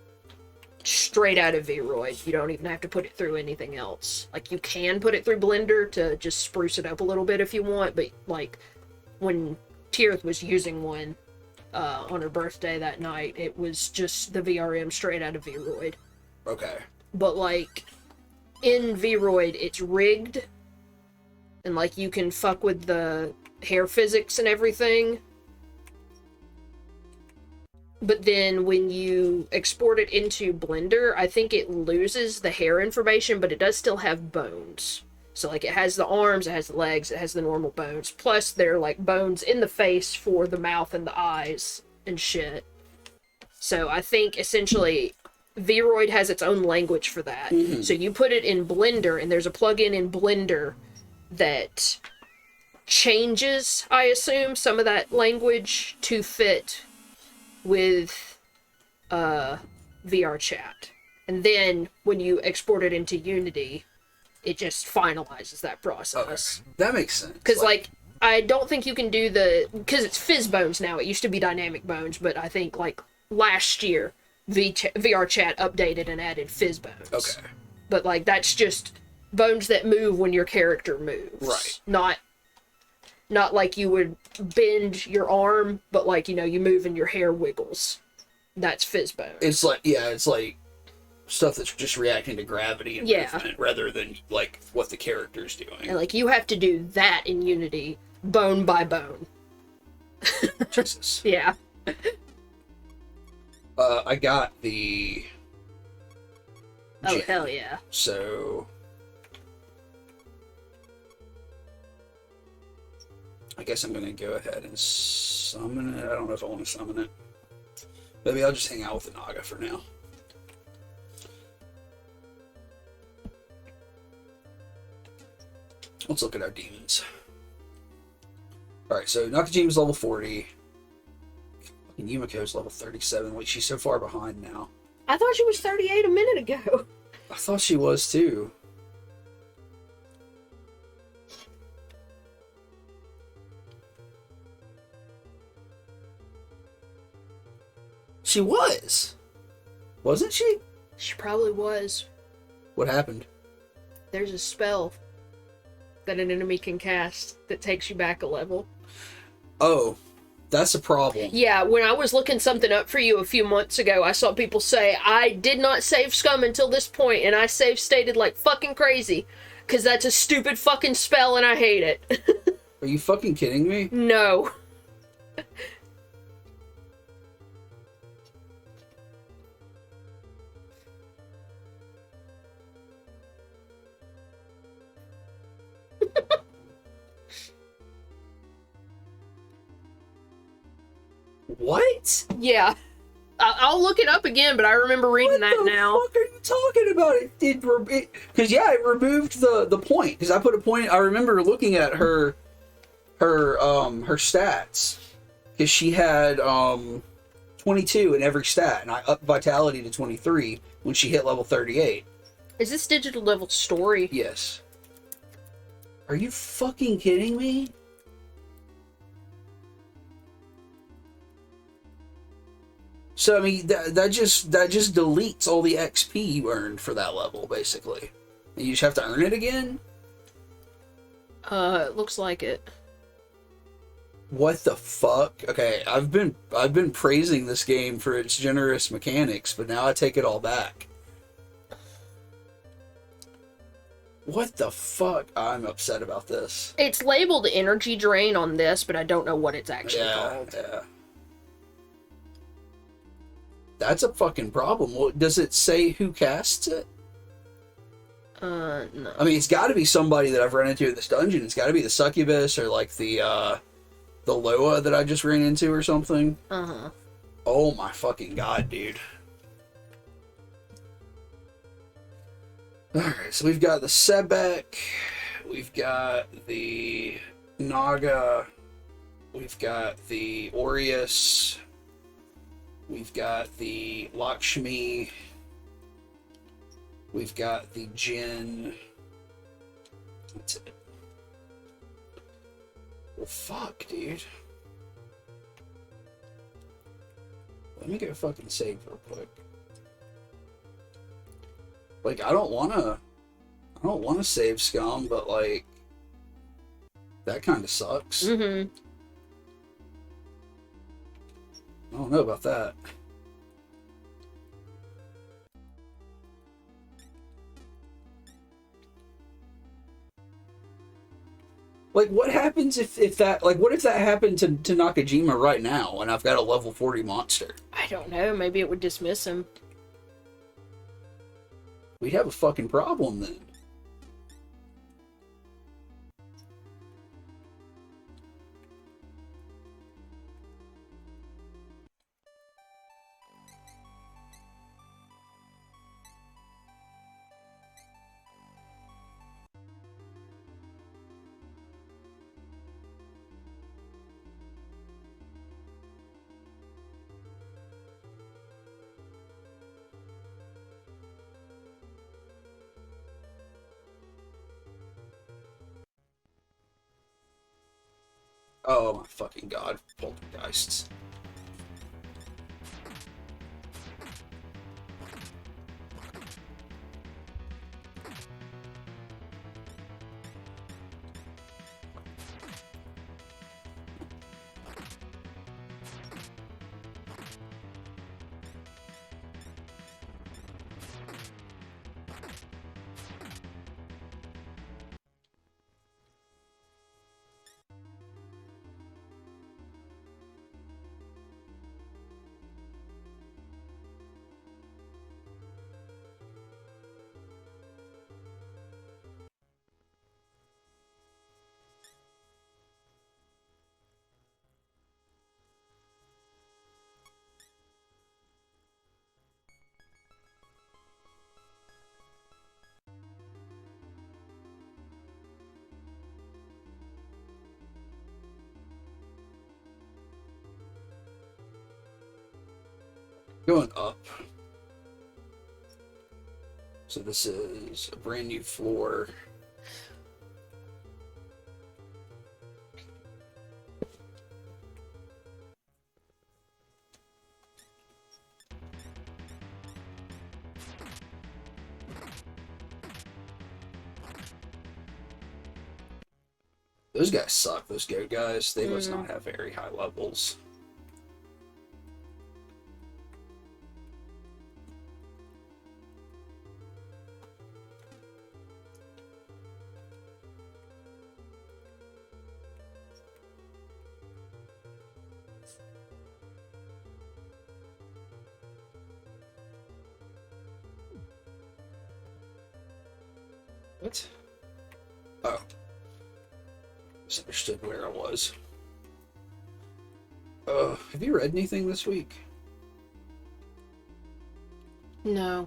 straight out of Vroid. You don't even have to put it through anything else. Like, you can put it through Blender to just spruce it up a little bit if you want, but, like, when Tirith was using one on her birthday that night, it was just the VRM straight out of Vroid. Okay. But, like, in Vroid, it's rigged, and, like, you can fuck with the hair physics and everything. But then when you export it into Blender, I think it loses the hair information, but it does still have bones. So, like, it has the arms, it has the legs, it has the normal bones. Plus, there are, like, bones in the face for the mouth and the eyes and shit. So, I think, essentially, Vroid has its own language for that. Mm-hmm. So, you put it in Blender, and there's a plugin in Blender that changes, I assume, some of that language to fit with VR chat. And then, when you export it into Unity, it just finalizes that process. Okay. That makes sense. Because, like, I don't think you can do because it's fizz bones now. It used to be dynamic bones, but I think, like, last year, VR chat updated and added fizz bones. Okay. But, like, that's just bones that move when your character moves. Right. Not like you would bend your arm, but, like, you move and your hair wiggles. That's fizz bones. It's like stuff that's just reacting to gravity and movement rather than, like, what the character's doing. And, like, you have to do that in Unity, bone by bone. Jesus. Yeah. I got the Oh, gem, hell yeah. so I guess I'm going to go ahead and summon it. I don't know if I want to summon it. Maybe I'll just hang out with the Naga for now. Let's look at our demons. Alright, so Nakajima's level 40. And Yumiko's level 37. Wait, she's so far behind now. I thought she was 38 a minute ago. I thought she was too. She was. Wasn't she? She probably was. What happened? There's a spell that an enemy can cast that takes you back a level. Oh, that's a problem. Yeah, when I was looking something up for you a few months ago, I saw people say, I did not save scum until this point, and I save stated like fucking crazy. Because that's a stupid fucking spell and I hate it. Are you fucking kidding me? No. What? Yeah. I'll look it up again, but I remember reading that now. What the fuck are you talking about? Because it removed the point. Because I put a point. I remember looking at her stats. Because she had 22 in every stat, and I upped vitality to 23 when she hit level 38. Is this digital level story? Yes. Are you fucking kidding me? So I mean that just deletes all the XP you earned for that level, basically. And you just have to earn it again? It looks like it. What the fuck? Okay, I've been praising this game for its generous mechanics, but now I take it all back. What the fuck? I'm upset about this. It's labeled energy drain on this, but I don't know what it's actually called. Yeah. That's a fucking problem. Well, does it say who casts it? No. I mean, it's got to be somebody that I've run into in this dungeon. It's got to be the succubus or like the Loa that I just ran into or something. Uh-huh. Oh my fucking god, dude. Alright, so we've got the Sebek, we've got the Naga, we've got the Aureus, we've got the Lakshmi, we've got the Jinn. That's it. Well, fuck, dude. Let me go fucking save real quick. Like, I don't wanna save scum, but like, that kind of sucks. Mm-hmm. I don't know about that. Like, what happens if that, like, what if that happened to Nakajima right now and I've got a level 40 monster? I don't know. Maybe it would dismiss him. We'd have a fucking problem then. Oh my fucking god, poltergeists. Going up. So this is a brand new floor. Those guys suck, those goat guys. They must not have very high levels. What? Oh. Misunderstood where I was. Have you read anything this week? No.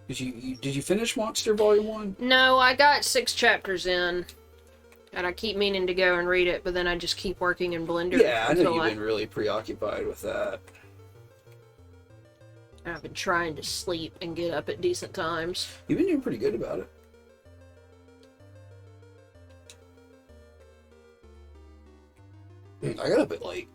Did you finish Monster Volume 1? No, I got 6 chapters in. And I keep meaning to go and read it, but then I just keep working in Blender. Yeah, I know you've been really preoccupied with that. I've been trying to sleep and get up at decent times. You've been doing pretty good about it. I got up at I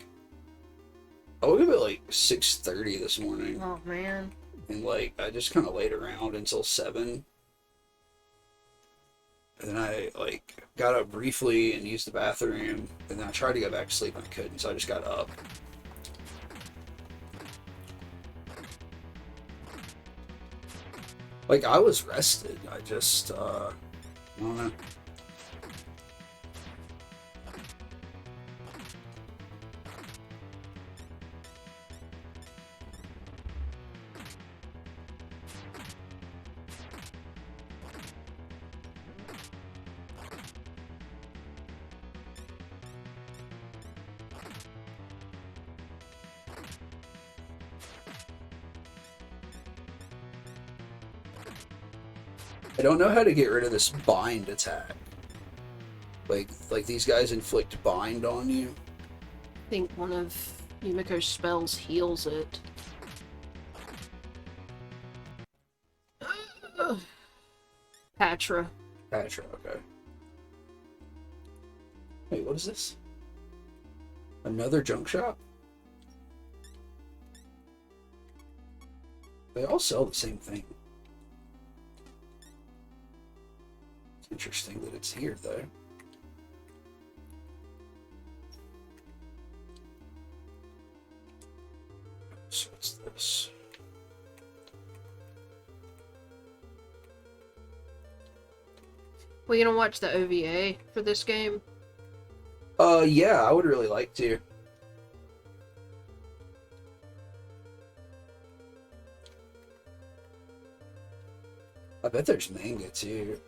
woke up at 6:30 this morning. Oh, man. And I just kind of laid around until 7. And then I got up briefly and used the bathroom. And then I tried to go back to sleep and I couldn't, so I just got up. I was rested. I just, I don't know. I don't know how to get rid of this bind attack. Like these guys inflict bind on you. I think one of Yumiko's spells heals it. Patra. Patra, okay. Wait, what is this? Another junk shop? They all sell the same thing. It's interesting that it's here, though. So what's this? We gonna watch the OVA for this game? Yeah, I would really like to. I bet there's manga too.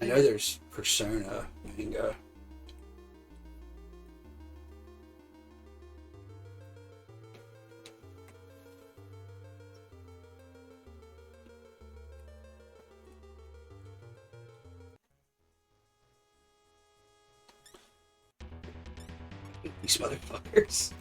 I know there's Persona manga. These motherfuckers.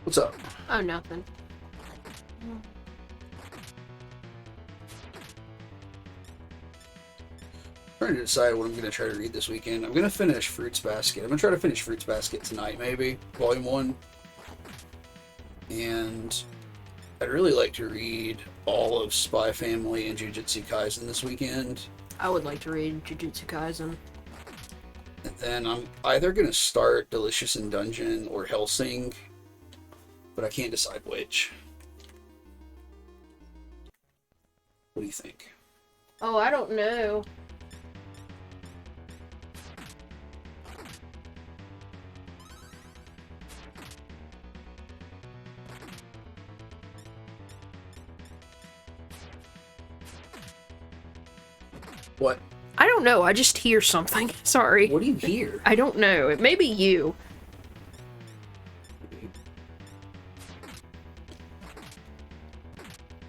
What's up? Oh, nothing. Trying to decide what I'm going to try to read this weekend. I'm going to finish Fruits Basket. I'm going to try to finish Fruits Basket tonight, maybe. Volume 1. And I'd really like to read all of Spy Family and Jujutsu Kaisen this weekend. I would like to read Jujutsu Kaisen. And then I'm either going to start Delicious in Dungeon or Hellsing, but I can't decide which. What do you think? Oh, I don't know. What? I don't know. I just hear something. Sorry. What do you hear? I don't know. It may be you.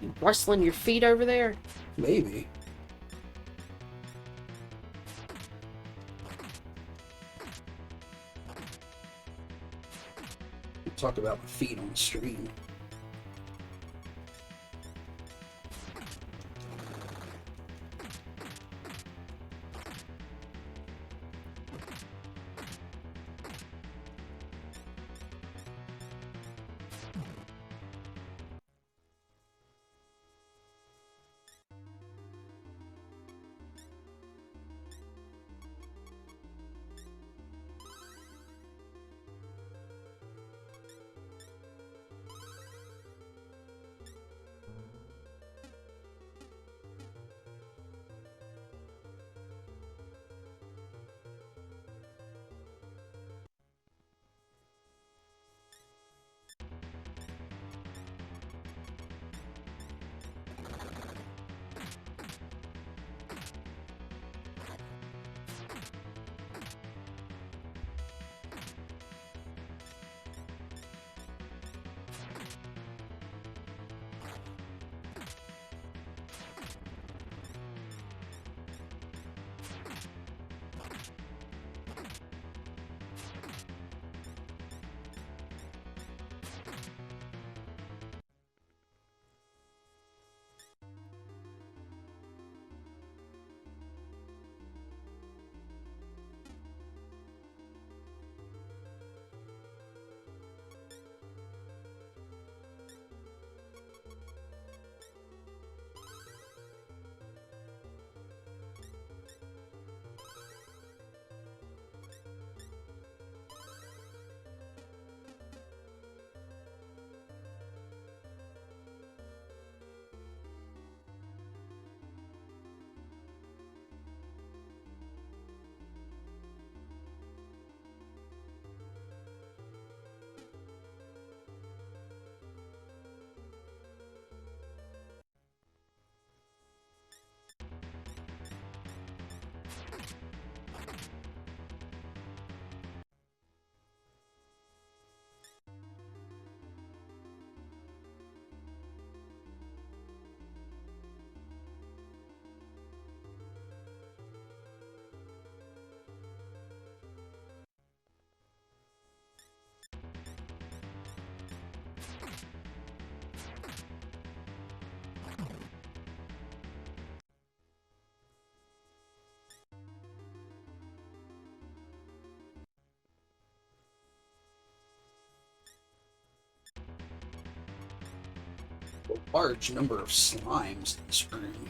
You rustling your feet over there? Maybe. Talk about my feet on the stream. A large number of slimes in this room.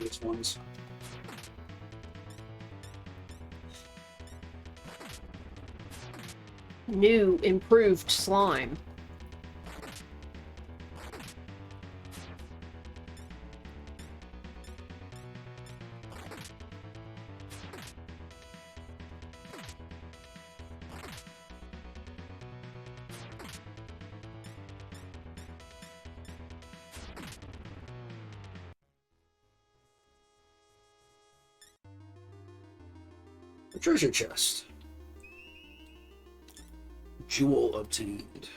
These ones. New, improved slime. A treasure chest. Jewel obtained.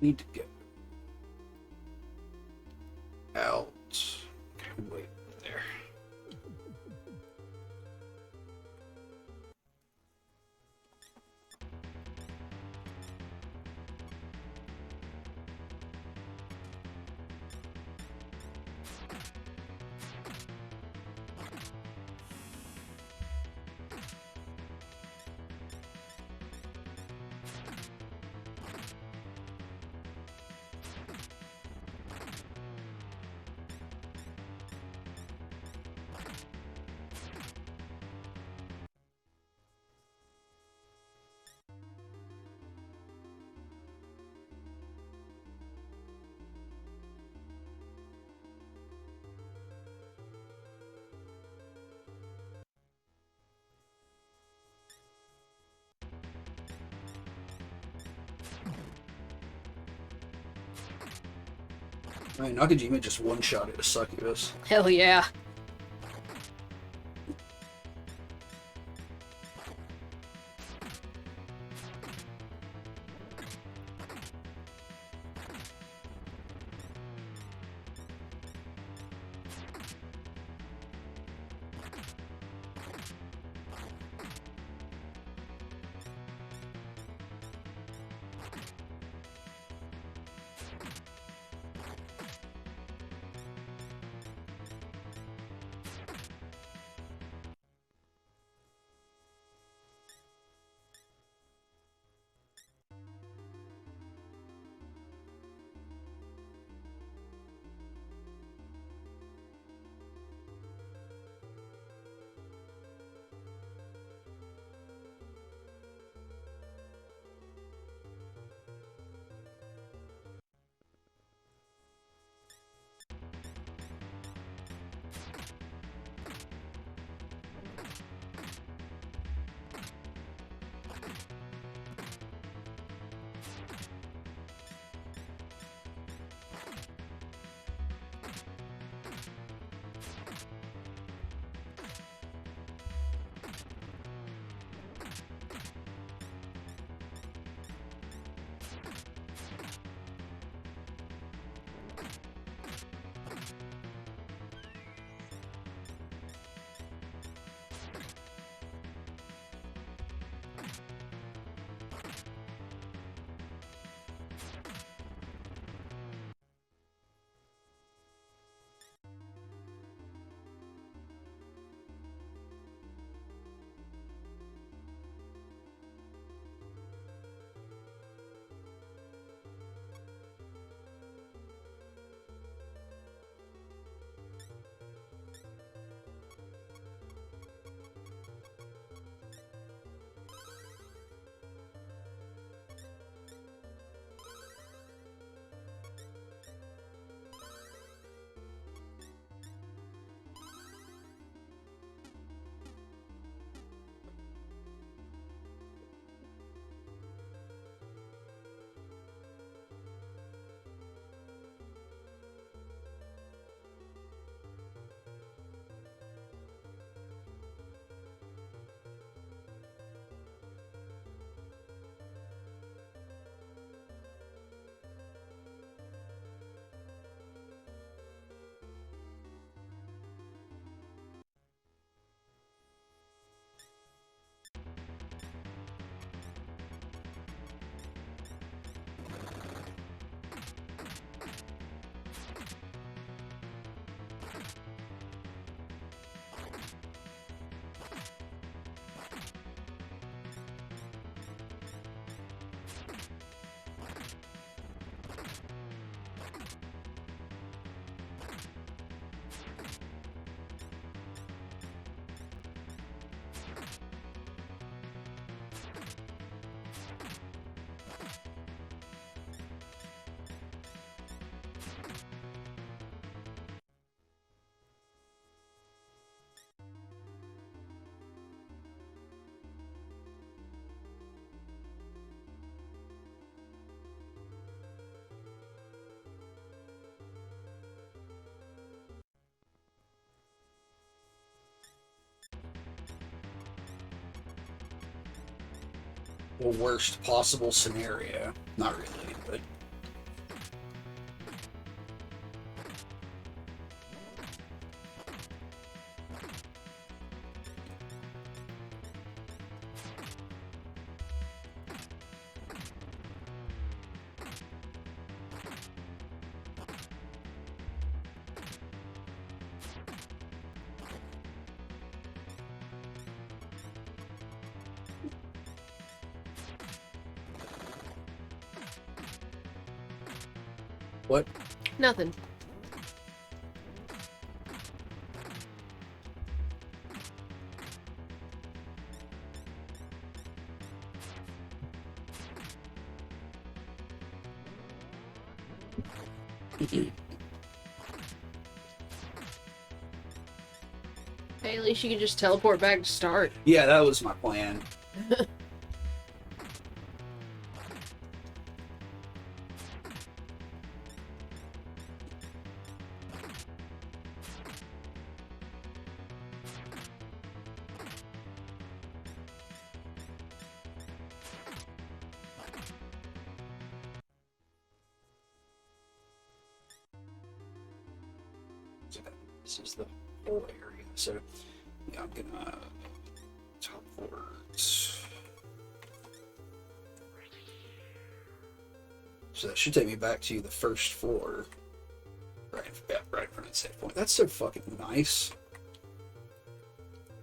Need to go out. Wait there. I mean, Nakajima just one-shotted a succubus. Hell yeah. Well, worst possible scenario. Not really, but. What? Nothing. Hey, at least you can just teleport back to start. Yeah, that was my plan. This is the whole area. So, yeah, I'm gonna teleport. So that should take me back to the first floor. Right, yeah, right in front of the save point. That's so fucking nice.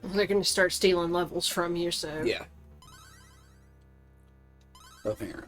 They're gonna start stealing levels from you, so. Yeah. Apparently.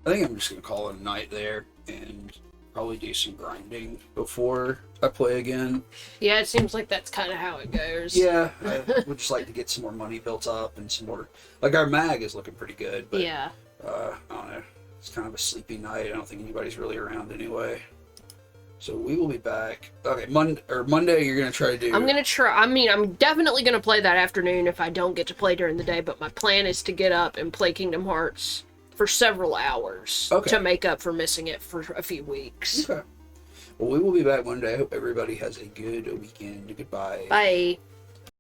I think I'm just gonna call it a night there and probably do some grinding before I play again. Yeah, it seems like that's kind of how it goes. Yeah, I would just like to get some more money built up and some more. Like our mag is looking pretty good, but Yeah. I don't know. It's kind of a sleepy night. I don't think anybody's really around anyway. So we will be back. Okay, Monday you're gonna try to do. I'm gonna try. I mean, I'm definitely gonna play that afternoon if I don't get to play during the day. But my plan is to get up and play Kingdom Hearts for several hours to make up for missing it for a few weeks. Okay. Well, we will be back Monday. I hope everybody has a good weekend. Goodbye. Bye.